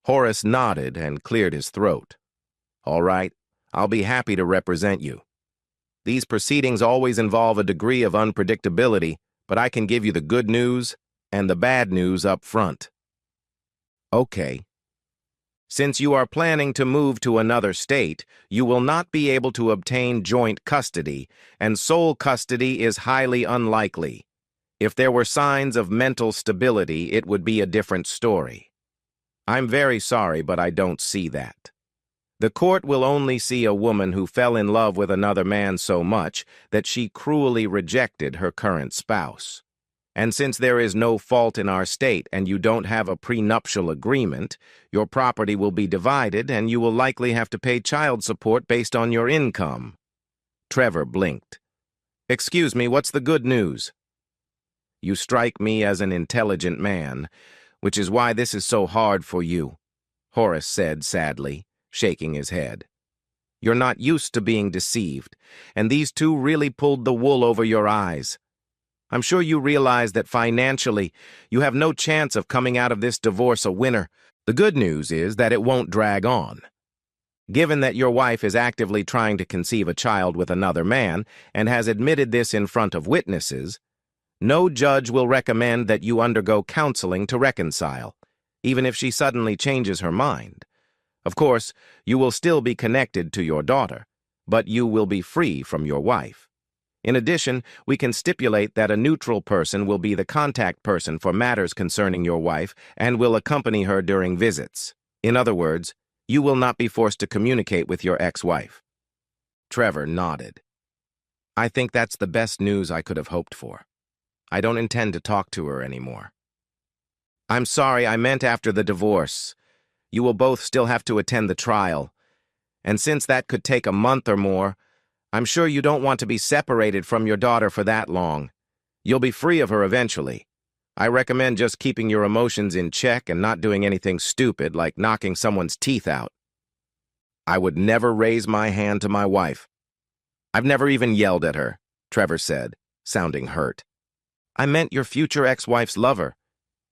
Speaker 1: Horace nodded and cleared his throat. "All right, I'll be happy to represent you. These proceedings always involve a degree of unpredictability, but I can give you the good news and the bad news up front." "Okay. Since you are planning to move to another state, you will not be able to obtain joint custody, and sole custody is highly unlikely. If there were signs of mental stability, it would be a different story. I'm very sorry, but I don't see that. The court will only see a woman who fell in love with another man so much that she cruelly rejected her current spouse. And since there is no fault in our state and you don't have a prenuptial agreement, your property will be divided and you will likely have to pay child support based on your income." Trevor blinked. "Excuse me, what's the good news?" "You strike me as an intelligent man, which is why this is so hard for you," Horace said sadly, shaking his head. "You're not used to being deceived, and these two really pulled the wool over your eyes. I'm sure you realize that financially, you have no chance of coming out of this divorce a winner. The good news is that it won't drag on. Given that your wife is actively trying to conceive a child with another man and has admitted this in front of witnesses, no judge will recommend that you undergo counseling to reconcile, even if she suddenly changes her mind. Of course, you will still be connected to your daughter, but you will be free from your wife. In addition, we can stipulate that a neutral person will be the contact person for matters concerning your wife and will accompany her during visits. In other words, you will not be forced to communicate with your ex-wife. Trevor nodded. I think that's the best news I could have hoped for. I don't intend to talk to her anymore. I'm sorry, I meant after the divorce. You will both still have to attend the trial. And since that could take a month or more, I'm sure you don't want to be separated from your daughter for that long. You'll be free of her eventually. I recommend just keeping your emotions in check and not doing anything stupid like knocking someone's teeth out. I would never raise my hand to my wife. I've never even yelled at her, Trevor said, sounding hurt. I meant your future ex-wife's lover.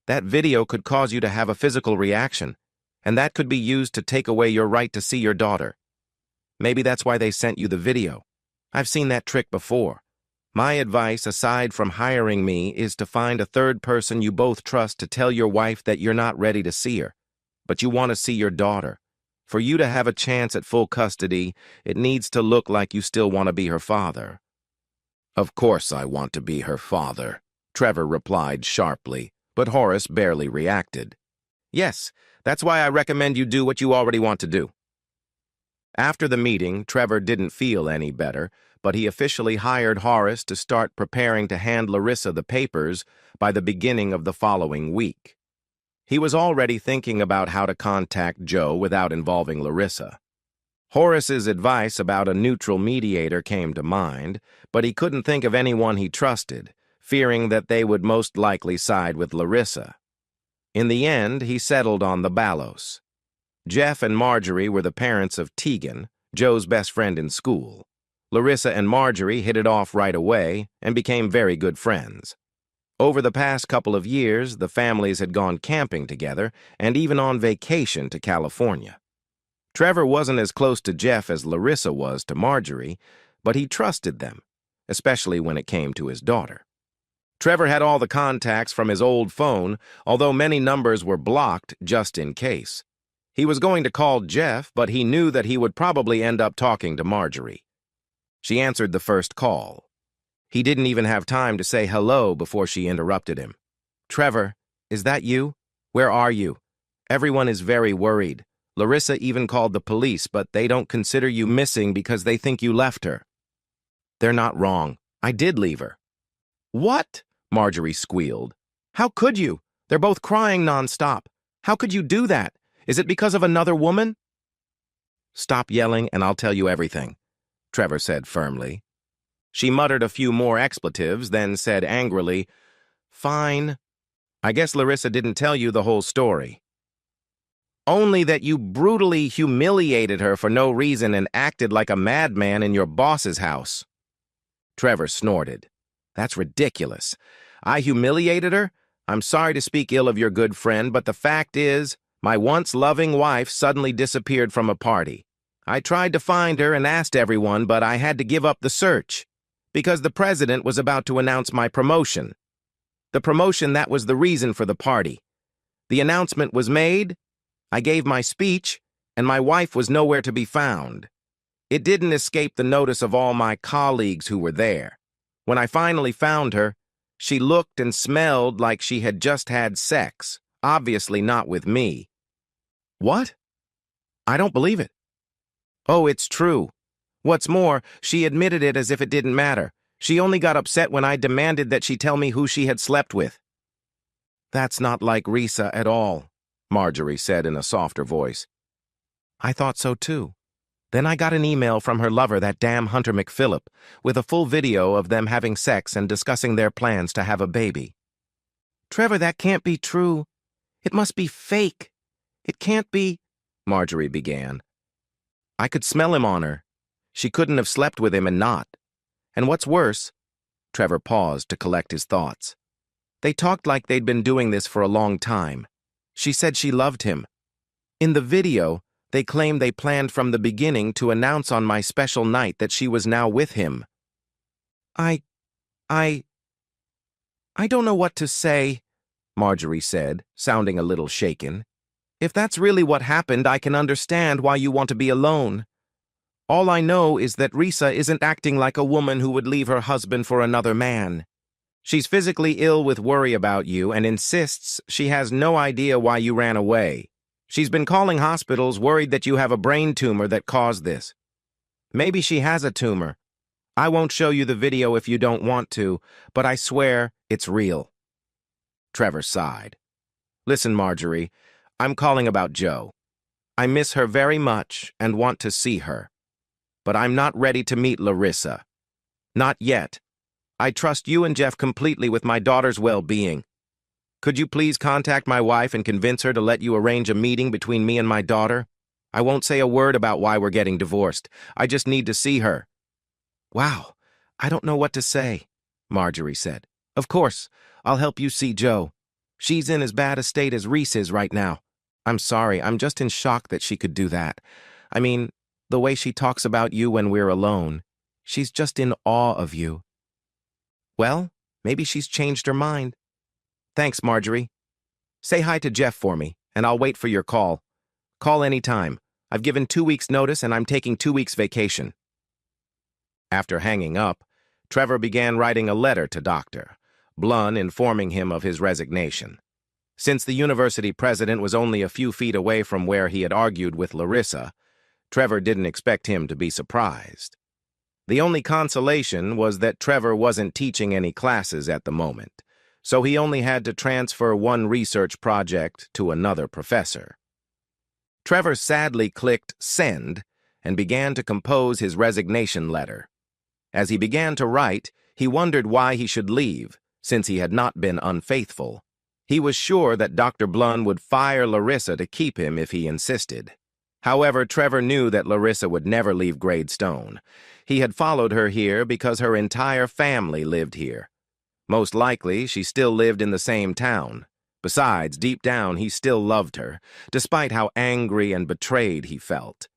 Speaker 1: That video could cause you to have a physical reaction, and that could be used to take away your right to see your daughter. Maybe that's why they sent you the video. I've seen that trick before. My advice, aside from hiring me, is to find a third person you both trust to tell your wife that you're not ready to see her, but you want to see your daughter. For you to have a chance at full custody, it needs to look like you still want to be her father. Of course I want to be her father, Trevor replied sharply, but Horace barely reacted. Yes, that's why I recommend you do what you already want to do. After the meeting, Trevor didn't feel any better, but he officially hired Horace to start preparing to hand Larissa the papers by the beginning of the following week. He was already thinking about how to contact Joe without involving Larissa. Horace's advice about a neutral mediator came to mind, but he couldn't think of anyone he trusted, fearing that they would most likely side with Larissa. In the end, he settled on the Ballos. Jeff and Marjorie were the parents of Tegan, Joe's best friend in school. Larissa and Marjorie hit it off right away and became very good friends. Over the past couple of years, the families had gone camping together and even on vacation to California. Trevor wasn't as close to Jeff as Larissa was to Marjorie, but he trusted them, especially when it came to his daughter. Trevor had all the contacts from his old phone, although many numbers were blocked just in case. He was going to call Jeff, but he knew that he would probably end up talking to Marjorie. She answered the first call. He didn't even have time to say hello before she interrupted him. Trevor, is that you? Where are you? Everyone is very worried. Larissa even called the police, but they don't consider you missing because they think you left her. They're not wrong. I did leave her. What? Marjorie squealed. How could you? They're both crying nonstop. How could you do that? Is it because of another woman? Stop yelling and I'll tell you everything, Trevor said firmly. She muttered a few more expletives, then said angrily, Fine. I guess Larissa didn't tell you the whole story. Only that you brutally humiliated her for no reason and acted like a madman in your boss's house. Trevor snorted. That's ridiculous. I humiliated her? I'm sorry to speak ill of your good friend, but the fact is, my once loving wife suddenly disappeared from a party. I tried to find her and asked everyone, but I had to give up the search. Because the president was about to announce my promotion. The promotion that was the reason for the party. The announcement was made, I gave my speech, and my wife was nowhere to be found. It didn't escape the notice of all my colleagues who were there. When I finally found her, she looked and smelled like she had just had sex, obviously not with me. What? I don't believe it. Oh, it's true. What's more, she admitted it as if it didn't matter. She only got upset when I demanded that she tell me who she had slept with. That's not like Risa at all, Marjorie said in a softer voice. I thought so too. Then I got an email from her lover, that damn Hunter McPhillip, with a full video of them having sex and discussing their plans to have a baby. Trevor, that can't be true. It must be fake. It can't be, Marjorie began. I could smell him on her. She couldn't have slept with him and not. And what's worse, Trevor paused to collect his thoughts. They talked like they'd been doing this for a long time. She said she loved him. In the video, they claimed they planned from the beginning to announce on my special night that she was now with him. I don't know what to say, Marjorie said, sounding a little shaken. If that's really what happened, I can understand why you want to be alone. All I know is that Risa isn't acting like a woman who would leave her husband for another man. She's physically ill with worry about you and insists she has no idea why you ran away. She's been calling hospitals worried that you have a brain tumor that caused this. Maybe she has a tumor. I won't show you the video if you don't want to, but I swear it's real. Trevor sighed. Listen, Marjorie, I'm calling about Joe. I miss her very much and want to see her. But I'm not ready to meet Larissa. Not yet. I trust you and Jeff completely with my daughter's well-being. Could you please contact my wife and convince her to let you arrange a meeting between me and my daughter? I won't say a word about why we're getting divorced. I just need to see her. Wow, I don't know what to say, Marjorie said. Of course, I'll help you see Joe. She's in as bad a state as Reese is right now. I'm sorry, I'm just in shock that she could do that. I mean, the way she talks about you when we're alone. She's just in awe of you. Well, maybe she's changed her mind. Thanks, Marjorie. Say hi to Jeff for me, and I'll wait for your call. Call any time. I've given 2 weeks' notice and I'm taking 2 weeks' vacation. After hanging up, Trevor began writing a letter to Dr. Blunn informing him of his resignation. Since the university president was only a few feet away from where he had argued with Larissa, Trevor didn't expect him to be surprised. The only consolation was that Trevor wasn't teaching any classes at the moment, so he only had to transfer one research project to another professor. Trevor sadly clicked send and began to compose his resignation letter. As he began to write, he wondered why he should leave, since he had not been unfaithful. He was sure that Dr. Blunn would fire Larissa to keep him if he insisted. However, Trevor knew that Larissa would never leave Gradestone. He had followed her here because her entire family lived here. Most likely, she still lived in the same town. Besides, deep down, he still loved her, despite how angry and betrayed he felt.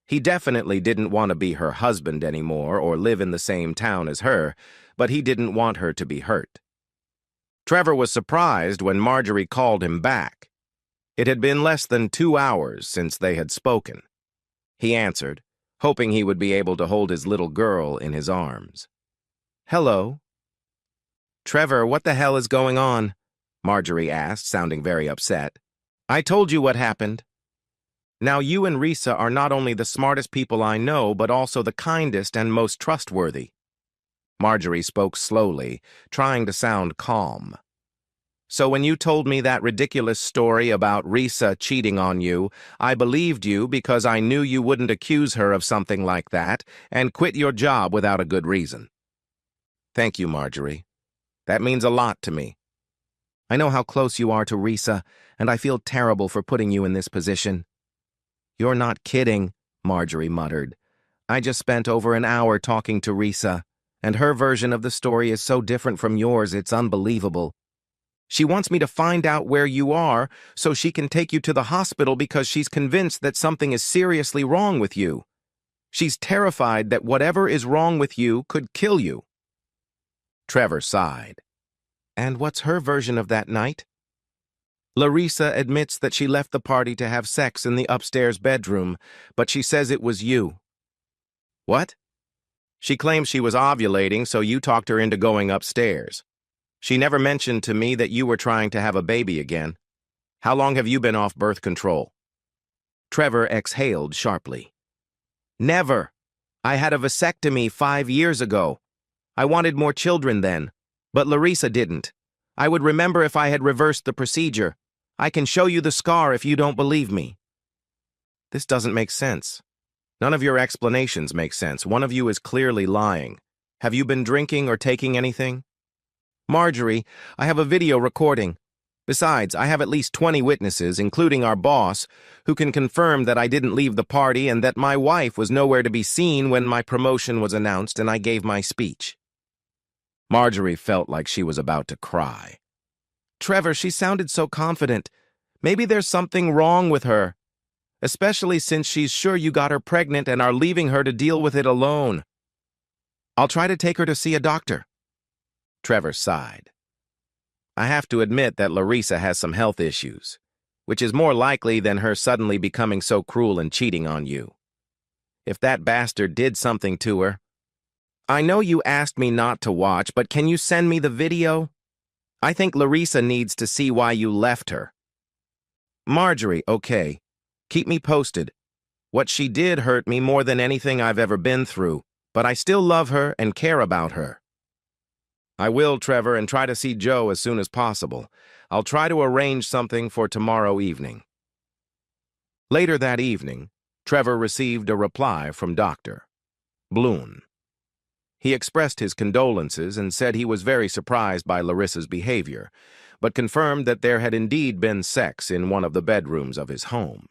Speaker 1: He definitely didn't want to be her husband anymore or live in the same town as her, but he didn't want her to be hurt. Trevor was surprised when Marjorie called him back. It had been less than 2 hours since they had spoken. He answered, hoping he would be able to hold his little girl in his arms. Hello. Trevor, what the hell is going on? Marjorie asked, sounding very upset. I told you what happened. Now you and Risa are not only the smartest people I know, but also the kindest and most trustworthy. Marjorie spoke slowly, trying to sound calm. So when you told me that ridiculous story about Risa cheating on you, I believed you because I knew you wouldn't accuse her of something like that and quit your job without a good reason. Thank you, Marjorie. That means a lot to me. I know how close you are to Risa, and I feel terrible for putting you in this position. You're not kidding, Marjorie muttered. I just spent over an hour talking to Risa, and her version of the story is so different from yours, it's unbelievable. She wants me to find out where you are so she can take you to the hospital because she's convinced that something is seriously wrong with you. She's terrified that whatever is wrong with you could kill you. Trevor sighed. And what's her version of that night? Larissa admits that she left the party to have sex in the upstairs bedroom, but she says it was you. What? She claims she was ovulating, so you talked her into going upstairs. She never mentioned to me that you were trying to have a baby again. How long have you been off birth control? Trevor exhaled sharply. Never. I had a vasectomy 5 years ago. I wanted more children then, but Larissa didn't. I would remember if I had reversed the procedure. I can show you the scar if you don't believe me. This doesn't make sense. None of your explanations make sense. One of you is clearly lying. Have you been drinking or taking anything? Marjorie, I have a video recording. Besides, I have at least 20 witnesses, including our boss, who can confirm that I didn't leave the party and that my wife was nowhere to be seen when my promotion was announced and I gave my speech. Marjorie felt like she was about to cry. Trevor, she sounded so confident. Maybe there's something wrong with her, especially since she's sure you got her pregnant and are leaving her to deal with it alone. I'll try to take her to see a doctor. Trevor sighed. I have to admit that Larissa has some health issues, which is more likely than her suddenly becoming so cruel and cheating on you. If that bastard did something to her. I know you asked me not to watch, but can you send me the video? I think Larissa needs to see why you left her. Marjorie, okay. Keep me posted. What she did hurt me more than anything I've ever been through, but I still love her and care about her. I will, Trevor, and try to see Joe as soon as possible. I'll try to arrange something for tomorrow evening. Later that evening, Trevor received a reply from Dr. Bloom. He expressed his condolences and said he was very surprised by Larissa's behavior, but confirmed that there had indeed been sex in one of the bedrooms of his home.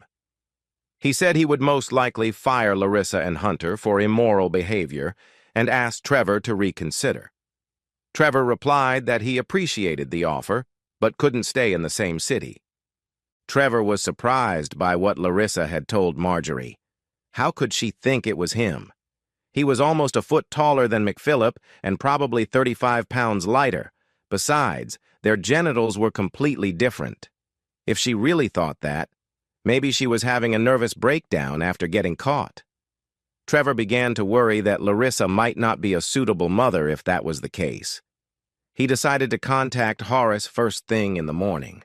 Speaker 1: He said he would most likely fire Larissa and Hunter for immoral behavior and asked Trevor to reconsider. Trevor replied that he appreciated the offer, but couldn't stay in the same city. Trevor was surprised by what Larissa had told Marjorie. How could she think it was him? He was almost a foot taller than McPhillip and probably 35 pounds lighter. Besides, their genitals were completely different. If she really thought that, maybe she was having a nervous breakdown after getting caught. Trevor began to worry that Larissa might not be a suitable mother if that was the case. He decided to contact Horace first thing in the morning.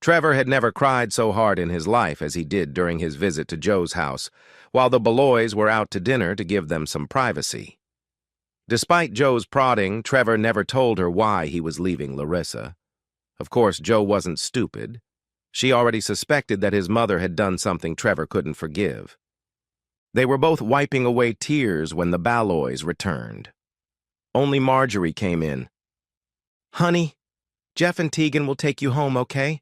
Speaker 1: Trevor had never cried so hard in his life as he did during his visit to Joe's house, while the Beloys were out to dinner to give them some privacy. Despite Joe's prodding, Trevor never told her why he was leaving Larissa. Of course, Joe wasn't stupid. She already suspected that his mother had done something Trevor couldn't forgive. They were both wiping away tears when the Beloys returned. Only Marjorie came in. "Honey, Jeff and Tegan will take you home, okay?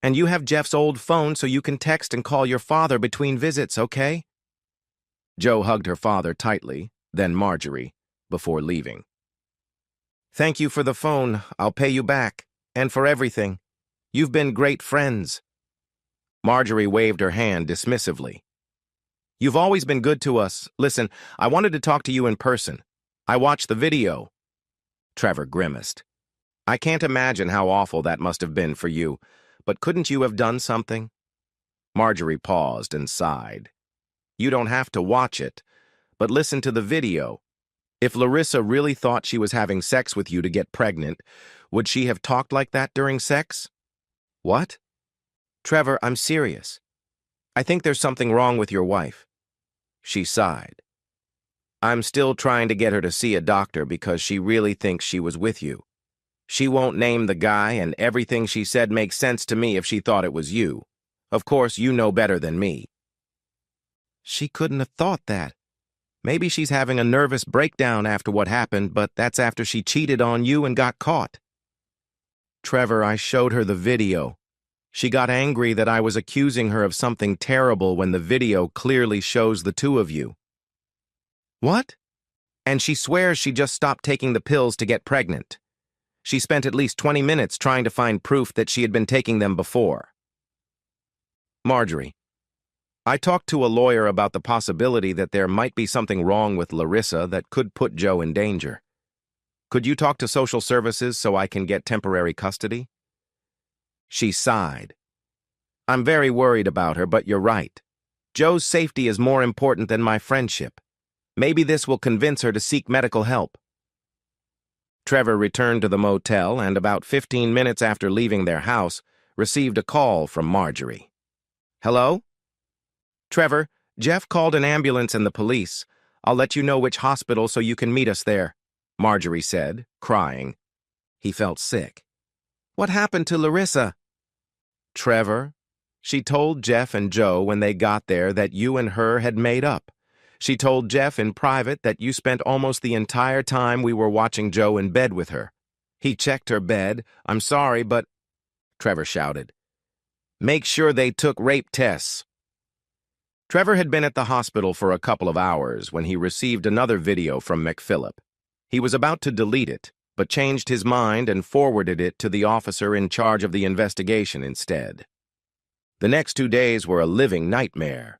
Speaker 1: And you have Jeff's old phone so you can text and call your father between visits, okay?" Joe hugged her father tightly, then Marjorie, before leaving. "Thank you for the phone. I'll pay you back. And for everything. You've been great friends." Marjorie waved her hand dismissively. "You've always been good to us. Listen, I wanted to talk to you in person. I watched the video." Trevor grimaced. "I can't imagine how awful that must have been for you. But couldn't you have done something?" Marjorie paused and sighed. "You don't have to watch it, but listen to the video. If Larissa really thought she was having sex with you to get pregnant, would she have talked like that during sex?" "What?" "Trevor, I'm serious. I think there's something wrong with your wife." She sighed. "I'm still trying to get her to see a doctor because she really thinks she was with you. She won't name the guy, and everything she said makes sense to me if she thought it was you. Of course, you know better than me." "She couldn't have thought that. Maybe she's having a nervous breakdown after what happened, but that's after she cheated on you and got caught." "Trevor, I showed her the video. She got angry that I was accusing her of something terrible when the video clearly shows the two of you." "What?" "And she swears she just stopped taking the pills to get pregnant. She spent at least 20 minutes trying to find proof that she had been taking them before." "Marjorie, I talked to a lawyer about the possibility that there might be something wrong with Larissa that could put Joe in danger. Could you talk to social services so I can get temporary custody?" She sighed. "I'm very worried about her, but you're right. Joe's safety is more important than my friendship. Maybe this will convince her to seek medical help." Trevor returned to the motel and about 15 minutes after leaving their house, received a call from Marjorie. "Hello? Trevor, Jeff called an ambulance and the police. I'll let you know which hospital so you can meet us there," Marjorie said, crying. He felt sick. "What happened to Larissa?" "Trevor, she told Jeff and Joe when they got there that you and her had made up. She told Jeff in private that you spent almost the entire time we were watching Joe in bed with her. He checked her bed. I'm sorry, but—" Trevor shouted. "Make sure they took rape tests." Trevor had been at the hospital for a couple of hours when he received another video from McPhillip. He was about to delete it, but changed his mind and forwarded it to the officer in charge of the investigation instead. The next 2 days were a living nightmare.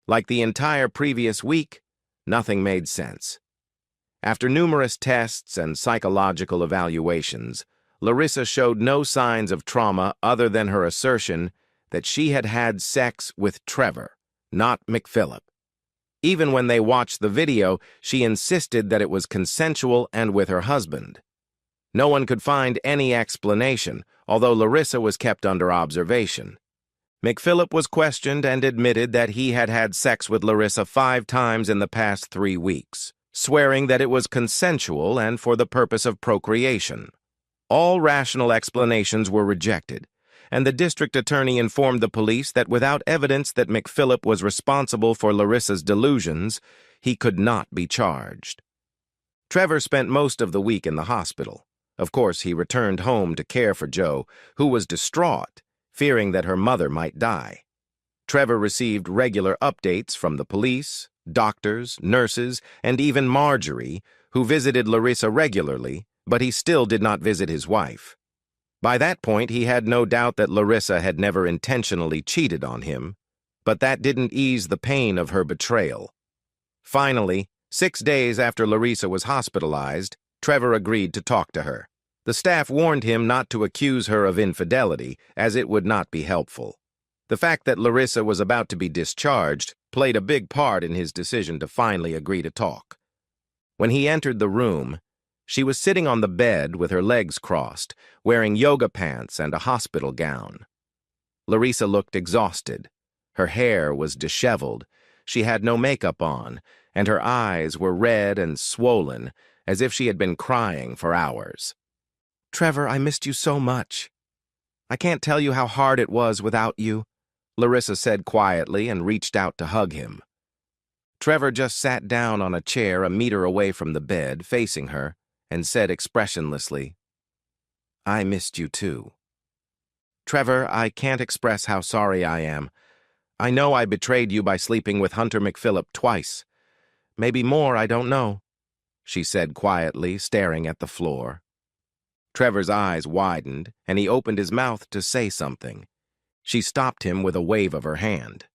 Speaker 1: Like the entire previous week, nothing made sense. After numerous tests and psychological evaluations, Larissa showed no signs of trauma other than her assertion that she had had sex with Trevor, not McPhillip. Even when they watched the video, she insisted that it was consensual and with her husband. No one could find any explanation, although Larissa was kept under observation. McPhillip was questioned and admitted that he had had sex with Larissa 5 times in the past 3 weeks, swearing that it was consensual and for the purpose of procreation. All rational explanations were rejected, and the district attorney informed the police that without evidence that McPhillip was responsible for Larissa's delusions, he could not be charged. Trevor spent most of the week in the hospital. Of course, he returned home to care for Jo, who was distraught, fearing that her mother might die. Trevor received regular updates from the police, doctors, nurses, and even Marjorie, who visited Larissa regularly, but he still did not visit his wife. By that point, he had no doubt that Larissa had never intentionally cheated on him, but that didn't ease the pain of her betrayal. Finally, 6 days after Larissa was hospitalized, Trevor agreed to talk to her. The staff warned him not to accuse her of infidelity, as it would not be helpful. The fact that Larissa was about to be discharged played a big part in his decision to finally agree to talk. When he entered the room, she was sitting on the bed with her legs crossed, wearing yoga pants and a hospital gown. Larissa looked exhausted. Her hair was disheveled. She had no makeup on, and her eyes were red and swollen, as if she had been crying for hours. "Trevor, I missed you so much. I can't tell you how hard it was without you," Larissa said quietly and reached out to hug him. Trevor just sat down on a chair a meter away from the bed, facing her, and said expressionlessly, "I missed you too. Trevor, I can't express how sorry I am. I know I betrayed you by sleeping with Hunter McPhillip twice. Maybe more, I don't know," she said quietly, staring at the floor. Trevor's eyes widened, and he opened his mouth to say something. She stopped him with a wave of her hand.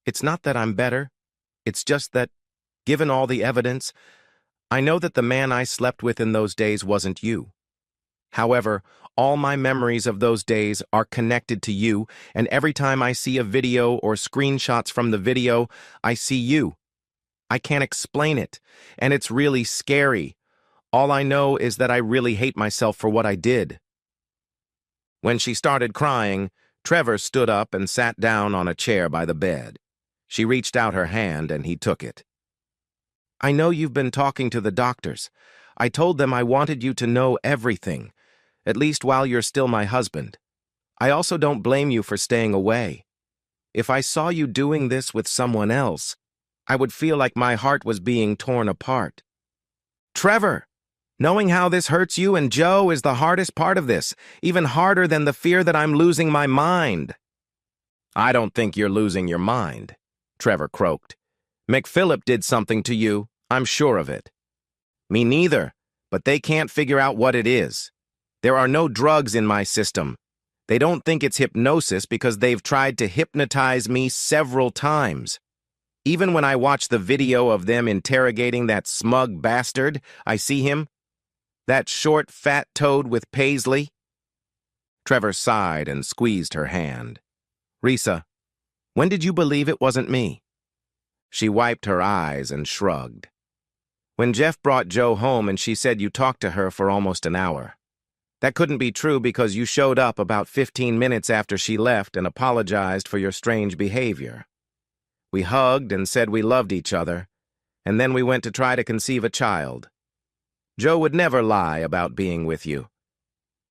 Speaker 1: "It's not that I'm better. It's just that, given all the evidence, I know that the man I slept with in those days wasn't you. However, all my memories of those days are connected to you, and every time I see a video or screenshots from the video, I see you. I can't explain it, and it's really scary. All I know is that I really hate myself for what I did." When she started crying, Trevor stood up and sat down on a chair by the bed. She reached out her hand and he took it. "I know you've been talking to the doctors. I told them I wanted you to know everything, at least while you're still my husband. I also don't blame you for staying away. If I saw you doing this with someone else, I would feel like my heart was being torn apart." "Trevor! Knowing how this hurts you and Jo is the hardest part of this, even harder than the fear that I'm losing my mind." "I don't think you're losing your mind," Trevor croaked. "McPhillip did something to you, I'm sure of it." "Me neither, but they can't figure out what it is. There are no drugs in my system. They don't think it's hypnosis because they've tried to hypnotize me several times. Even when I watch the video of them interrogating that smug bastard, I see him. That short, fat toad with Paisley." Trevor sighed and squeezed her hand. "Risa, when did you believe it wasn't me?" She wiped her eyes and shrugged. "When Jeff brought Jo home and she said you talked to her for almost an hour. That couldn't be true because you showed up about 15 minutes after she left and apologized for your strange behavior. We hugged and said we loved each other, and then we went to try to conceive a child. Jo would never lie about being with you.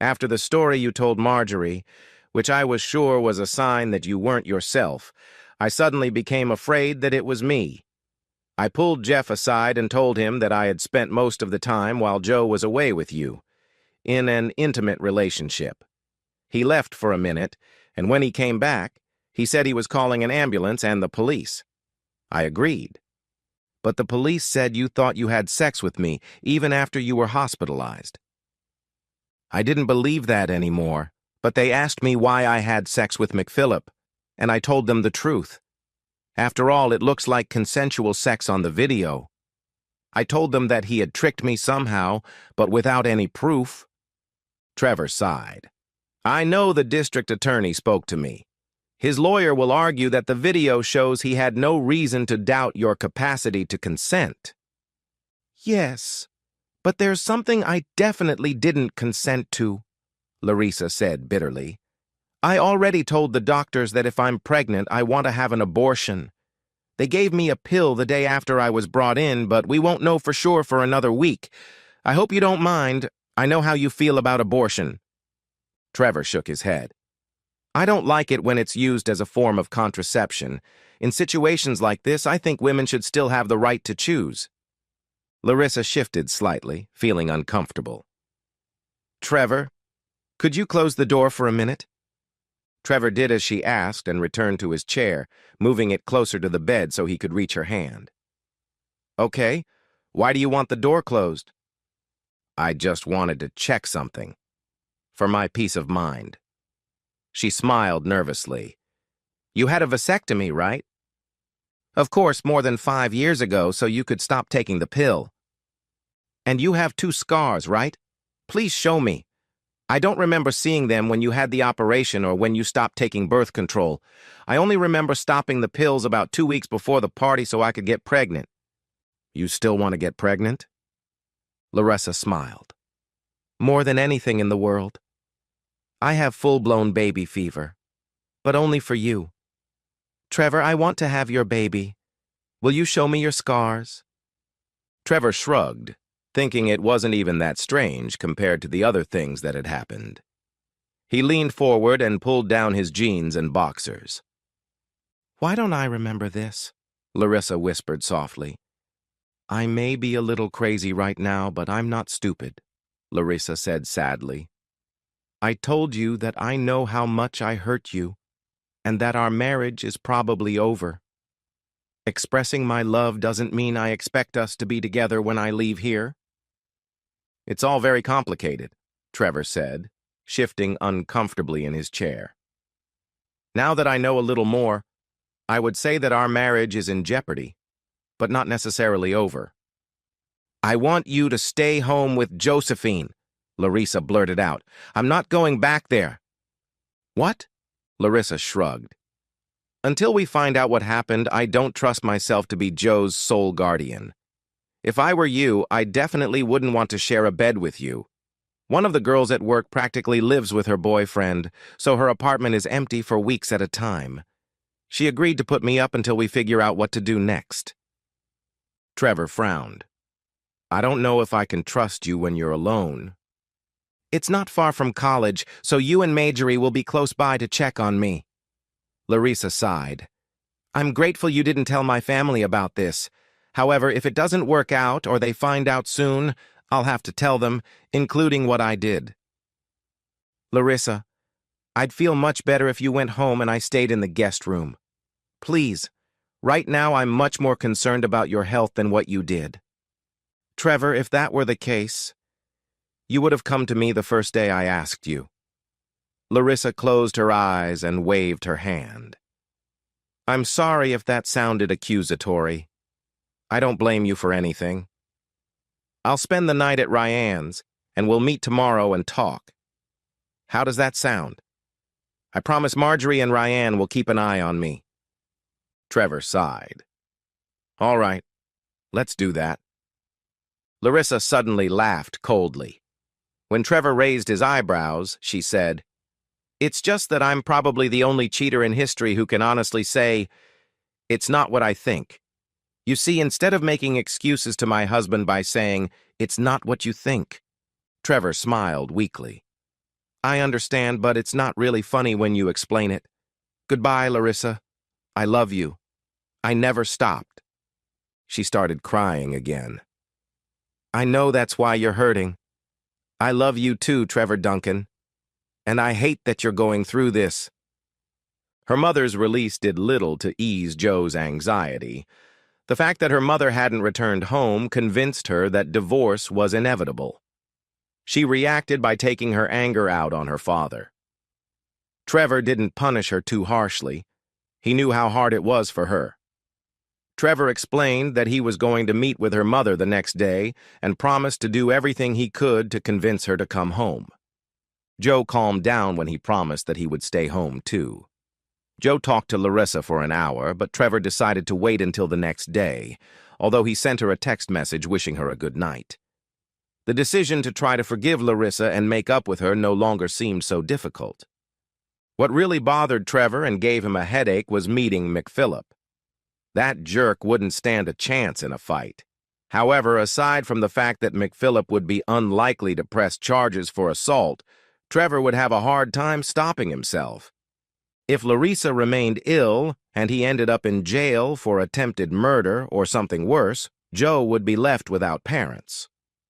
Speaker 1: After the story you told Marjorie, which I was sure was a sign that you weren't yourself, I suddenly became afraid that it was me. I pulled Jeff aside and told him that I had spent most of the time while Jo was away with you, in an intimate relationship. He left for a minute, and when he came back, he said he was calling an ambulance and the police. I agreed. But the police said you thought you had sex with me, even after you were hospitalized. I didn't believe that anymore, but they asked me why I had sex with McPhillip, and I told them the truth. After all, it looks like consensual sex on the video. I told them that he had tricked me somehow, but without any proof." Trevor sighed. "I know the district attorney spoke to me. His lawyer will argue that the video shows he had no reason to doubt your capacity to consent." "Yes, but there's something I definitely didn't consent to," Larissa said bitterly. I already told the doctors that if I'm pregnant, I want to have an abortion. They gave me a pill the day after I was brought in, but we won't know for sure for another week. I hope you don't mind. I know how you feel about abortion." Trevor shook his head. "I don't like it when it's used as a form of contraception. In situations like this, I think women should still have the right to choose." Larissa shifted slightly, feeling uncomfortable. "Trevor, could you close the door for a minute?" Trevor did as she asked and returned to his chair, moving it closer to the bed so he could reach her hand. "Okay, why do you want the door closed?" "I just wanted to check something. For my peace of mind." She smiled nervously. "You had a vasectomy, right?" "Of course, more than 5 years ago, so you could stop taking the pill." "And you have 2 scars, right? Please show me. I don't remember seeing them when you had the operation or when you stopped taking birth control. I only remember stopping the pills about 2 weeks before the party so I could get pregnant." "You still want to get pregnant?" Larissa smiled. "More than anything in the world. I have full-blown baby fever, but only for you. Trevor, I want to have your baby. Will you show me your scars?" Trevor shrugged, thinking it wasn't even that strange compared to the other things that had happened. He leaned forward and pulled down his jeans and boxers. "Why don't I remember this?" Larissa whispered softly. "I may be a little crazy right now, but I'm not stupid," Larissa said sadly. "I told you that I know how much I hurt you, and that our marriage is probably over. Expressing my love doesn't mean I expect us to be together when I leave here." "It's all very complicated," Trevor said, shifting uncomfortably in his chair. "Now that I know a little more, I would say that our marriage is in jeopardy, but not necessarily over." "I want you to stay home with Josephine," Larissa blurted out. "I'm not going back there." "What?" Larissa shrugged. "Until we find out what happened, I don't trust myself to be Joe's sole guardian. If I were you, I definitely wouldn't want to share a bed with you. One of the girls at work practically lives with her boyfriend, so her apartment is empty for weeks at a time. She agreed to put me up until we figure out what to do next." Trevor frowned. "I don't know if I can trust you when you're alone." "It's not far from college, so you and Marjorie will be close by to check on me." Larissa sighed. "I'm grateful you didn't tell my family about this. However, if it doesn't work out or they find out soon, I'll have to tell them, including what I did." "Larissa, I'd feel much better if you went home and I stayed in the guest room. Please, right now I'm much more concerned about your health than what you did." "Trevor, if that were the case, you would have come to me the first day I asked you." Larissa closed her eyes and waved her hand. "I'm sorry if that sounded accusatory. I don't blame you for anything. I'll spend the night at Ryan's, and we'll meet tomorrow and talk. How does that sound? I promise Marjorie and Ryan will keep an eye on me." Trevor sighed. "All right, let's do that." Larissa suddenly laughed coldly. When Trevor raised his eyebrows, she said, "It's just that I'm probably the only cheater in history who can honestly say, it's not what I think. You see, instead of making excuses to my husband by saying, it's not what you think." Trevor smiled weakly. "I understand, but it's not really funny when you explain it. Goodbye, Larissa. I love you. I never stopped." She started crying again. "I know that's why you're hurting. I love you too, Trevor Duncan. And I hate that you're going through this." Her mother's release did little to ease Joe's anxiety. The fact that her mother hadn't returned home convinced her that divorce was inevitable. She reacted by taking her anger out on her father. Trevor didn't punish her too harshly. He knew how hard it was for her. Trevor explained that he was going to meet with her mother the next day and promised to do everything he could to convince her to come home. Joe calmed down when he promised that he would stay home too. Joe talked to Larissa for an hour, but Trevor decided to wait until the next day, although he sent her a text message wishing her a good night. The decision to try to forgive Larissa and make up with her no longer seemed so difficult. What really bothered Trevor and gave him a headache was meeting McPhillip. That jerk wouldn't stand a chance in a fight. However, aside from the fact that McPhillip would be unlikely to press charges for assault, Trevor would have a hard time stopping himself. If Larissa remained ill and he ended up in jail for attempted murder or something worse, Joe would be left without parents.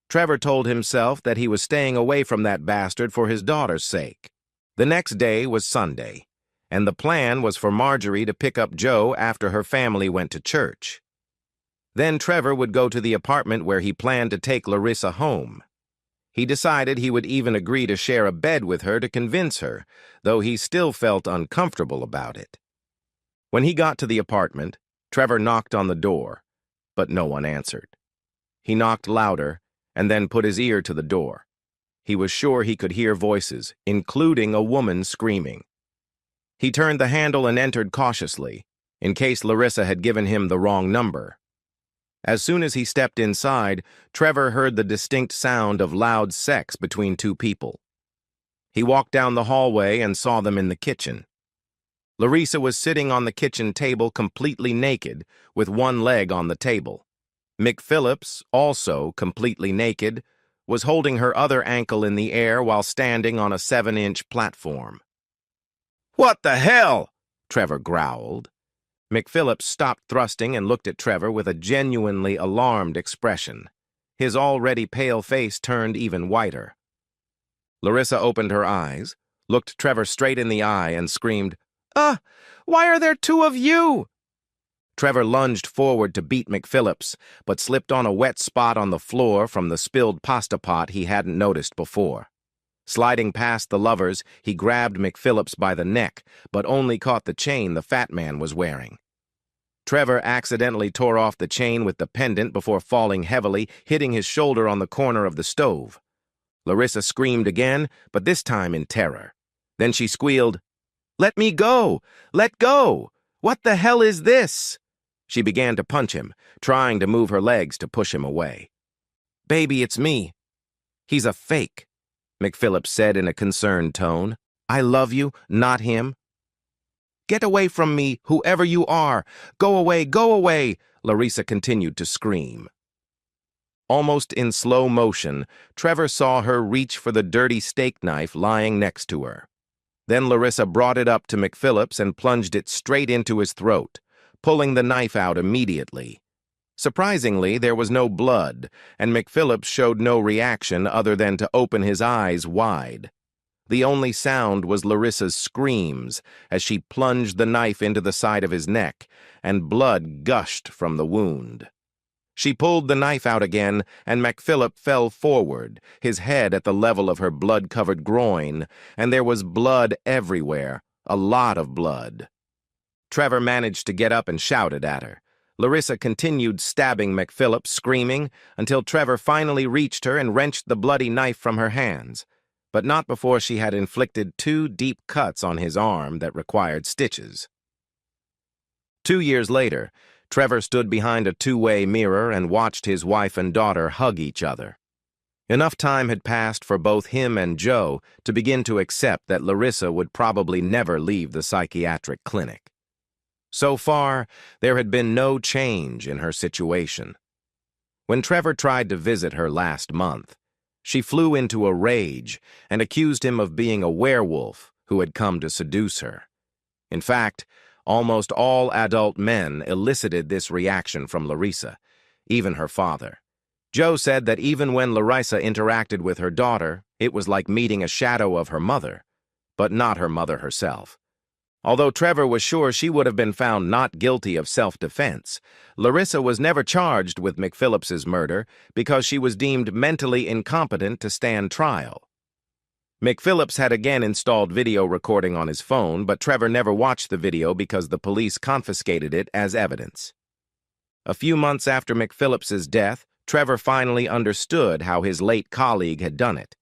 Speaker 1: Trevor told himself that he was staying away from that bastard for his daughter's sake. The next day was Sunday, and the plan was for Marjorie to pick up Joe after her family went to church. Then Trevor would go to the apartment where he planned to take Larissa home. He decided he would even agree to share a bed with her to convince her, though he still felt uncomfortable about it. When he got to the apartment, Trevor knocked on the door, but no one answered. He knocked louder and then put his ear to the door. He was sure he could hear voices, including a woman screaming. He turned the handle and entered cautiously, in case Larissa had given him the wrong number. As soon as he stepped inside, Trevor heard the distinct sound of loud sex between two people. He walked down the hallway and saw them in the kitchen. Larissa was sitting on the kitchen table completely naked, with one leg on the table. McPhillips, also completely naked, was holding her other ankle in the air while standing on a 7-inch platform. "What the hell?" Trevor growled. McPhillips stopped thrusting and looked at Trevor with a genuinely alarmed expression. His already pale face turned even whiter. Larissa opened her eyes, looked Trevor straight in the eye, and screamed, Why are there two of you?" Trevor lunged forward to beat McPhillips, but slipped on a wet spot on the floor from the spilled pasta pot he hadn't noticed before. Sliding past the lovers, he grabbed McPhillips by the neck, but only caught the chain the fat man was wearing. Trevor accidentally tore off the chain with the pendant before falling heavily, hitting his shoulder on the corner of the stove. Larissa screamed again, but this time in terror. Then she squealed, "Let me go! Let go! What the hell is this?" She began to punch him, trying to move her legs to push him away. "Baby, it's me." "He's a fake," McPhillips said in a concerned tone. "I love you, not him." "Get away from me, whoever you are! Go away, Larissa continued to scream. Almost in slow motion, Trevor saw her reach for the dirty steak knife lying next to her. Then Larissa brought it up to McPhillips and plunged it straight into his throat, pulling the knife out immediately. Surprisingly, there was no blood, and McPhillips showed no reaction other than to open his eyes wide. The only sound was Larissa's screams as she plunged the knife into the side of his neck, and blood gushed from the wound. She pulled the knife out again, and McPhillip fell forward, his head at the level of her blood-covered groin, and there was blood everywhere, a lot of blood. Trevor managed to get up and shouted at her. Larissa continued stabbing McPhillip, screaming, until Trevor finally reached her and wrenched the bloody knife from her hands, but not before she had inflicted 2 deep cuts on his arm that required stitches. 2 years later, Trevor stood behind a 2-way mirror and watched his wife and daughter hug each other. Enough time had passed for both him and Joe to begin to accept that Larissa would probably never leave the psychiatric clinic. So far, there had been no change in her situation. When Trevor tried to visit her last month, she flew into a rage and accused him of being a werewolf who had come to seduce her. In fact, almost all adult men elicited this reaction from Larissa, even her father. Joe said that even when Larissa interacted with her daughter, it was like meeting a shadow of her mother, but not her mother herself. Although Trevor was sure she would have been found not guilty of self-defense, Larissa was never charged with McPhillips's murder because she was deemed mentally incompetent to stand trial. McPhillips had again installed video recording on his phone, but Trevor never watched the video because the police confiscated it as evidence. A few months after McPhillips's death, Trevor finally understood how his late colleague had done it.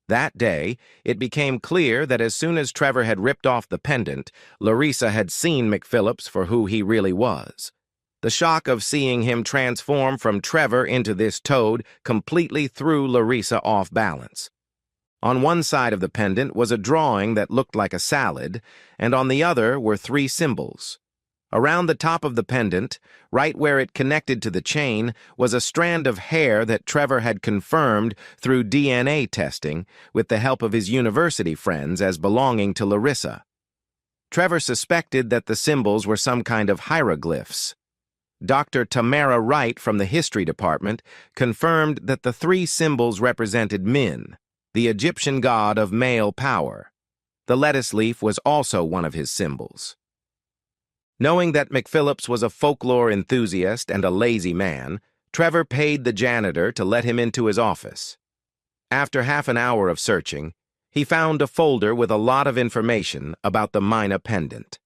Speaker 1: That day, it became clear that as soon as Trevor had ripped off the pendant, Larissa had seen McPhillips for who he really was. The shock of seeing him transform from Trevor into this toad completely threw Larissa off balance. On one side of the pendant was a drawing that looked like a salad, and on the other were 3 symbols. Around the top of the pendant, right where it connected to the chain, was a strand of hair that Trevor had confirmed through DNA testing with the help of his university friends as belonging to Larissa. Trevor suspected that the symbols were some kind of hieroglyphs. Dr. Tamara Wright from the history department confirmed that the 3 symbols represented Min, the Egyptian god of male power. The lettuce leaf was also one of his symbols. Knowing that McPhillips was a folklore enthusiast and a lazy man, Trevor paid the janitor to let him into his office. After half an hour of searching, he found a folder with a lot of information about the Mina pendant.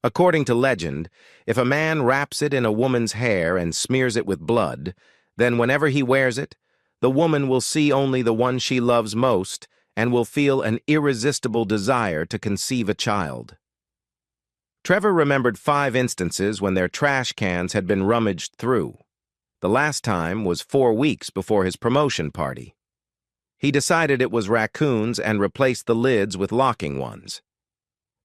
Speaker 1: According to legend, if a man wraps it in a woman's hair and smears it with blood, then whenever he wears it, the woman will see only the one she loves most and will feel an irresistible desire to conceive a child. Trevor remembered 5 instances when their trash cans had been rummaged through. The last time was 4 weeks before his promotion party. He decided it was raccoons and replaced the lids with locking ones.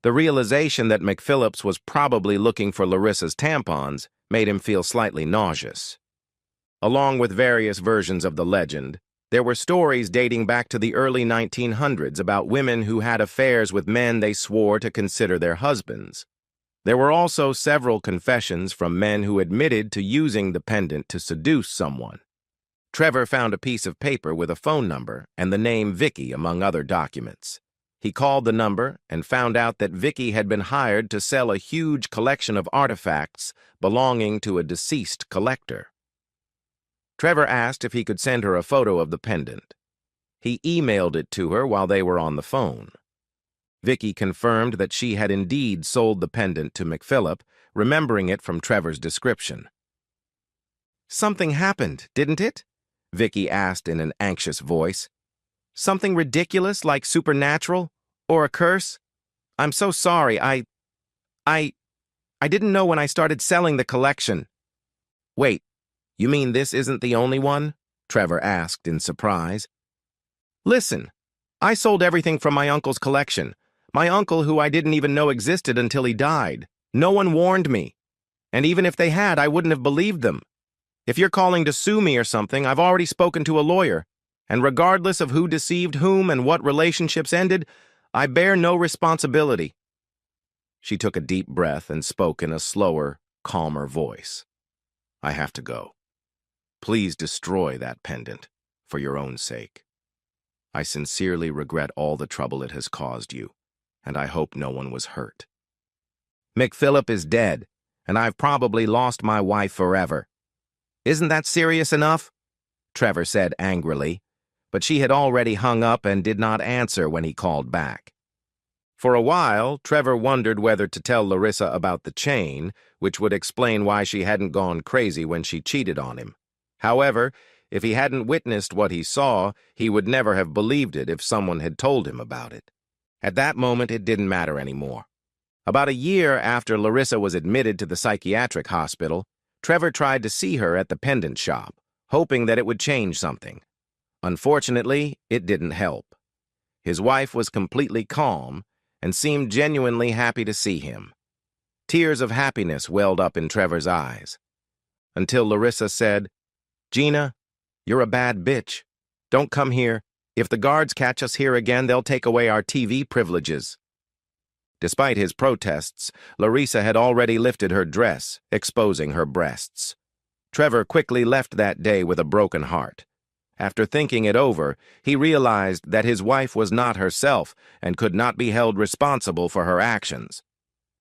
Speaker 1: The realization that McPhillips was probably looking for Larissa's tampons made him feel slightly nauseous. Along with various versions of the legend, there were stories dating back to the early 1900s about women who had affairs with men they swore to consider their husbands. There were also several confessions from men who admitted to using the pendant to seduce someone. Trevor found a piece of paper with a phone number and the name Vicky among other documents. He called the number and found out that Vicky had been hired to sell a huge collection of artifacts belonging to a deceased collector. Trevor asked if he could send her a photo of the pendant. He emailed it to her while they were on the phone. Vicky confirmed that she had indeed sold the pendant to McPhillip, remembering it from Trevor's description. "Something happened, didn't it?" Vicky asked in an anxious voice. "Something ridiculous like supernatural? Or a curse? I'm so sorry, I didn't know when I started selling the collection." "Wait, you mean this isn't the only one?" Trevor asked in surprise. "Listen, I sold everything from my uncle's collection. My uncle, who I didn't even know existed until he died. No one warned me. And even if they had, I wouldn't have believed them. If you're calling to sue me or something, I've already spoken to a lawyer. And regardless of who deceived whom and what relationships ended, I bear no responsibility." She took a deep breath and spoke in a slower, calmer voice. "I have to go. Please destroy that pendant, for your own sake. I sincerely regret all the trouble it has caused you, and I hope no one was hurt. McPhillip is dead, and I've probably lost my wife forever. Isn't that serious enough?" Trevor said angrily, but she had already hung up and did not answer when he called back. For a while, Trevor wondered whether to tell Larissa about the chain, which would explain why she hadn't gone crazy when she cheated on him. However, if he hadn't witnessed what he saw, he would never have believed it if someone had told him about it. At that moment, it didn't matter anymore. About a year after Larissa was admitted to the psychiatric hospital, Trevor tried to see her at the pendant shop, hoping that it would change something. Unfortunately, it didn't help. His wife was completely calm and seemed genuinely happy to see him. Tears of happiness welled up in Trevor's eyes. Until Larissa said, "Gina, you're a bad bitch. Don't come here. If the guards catch us here again, they'll take away our TV privileges." Despite his protests, Larissa had already lifted her dress, exposing her breasts. Trevor quickly left that day with a broken heart. After thinking it over, he realized that his wife was not herself and could not be held responsible for her actions.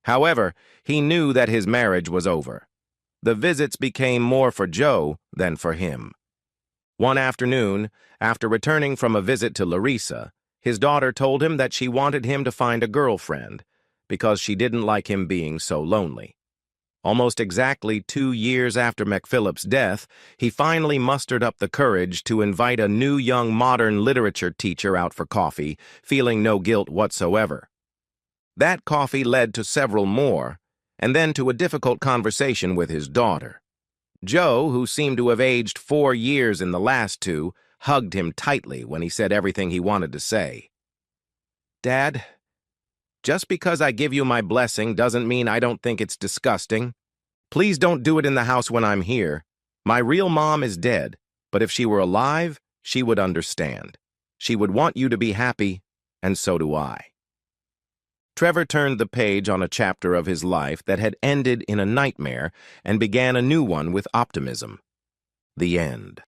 Speaker 1: However, he knew that his marriage was over. The visits became more for Joe than for him. One afternoon, after returning from a visit to Larissa, his daughter told him that she wanted him to find a girlfriend because she didn't like him being so lonely. Almost exactly 2 years after McPhillip's death, he finally mustered up the courage to invite a new young modern literature teacher out for coffee, feeling no guilt whatsoever. That coffee led to several more, and then to a difficult conversation with his daughter. Joe, who seemed to have aged 4 years in the last 2, hugged him tightly when he said everything he wanted to say. "Dad, just because I give you my blessing doesn't mean I don't think it's disgusting. Please don't do it in the house when I'm here. My real mom is dead, but if she were alive, she would understand. She would want you to be happy, and so do I." Trevor turned the page on a chapter of his life that had ended in a nightmare and began a new one with optimism. The end.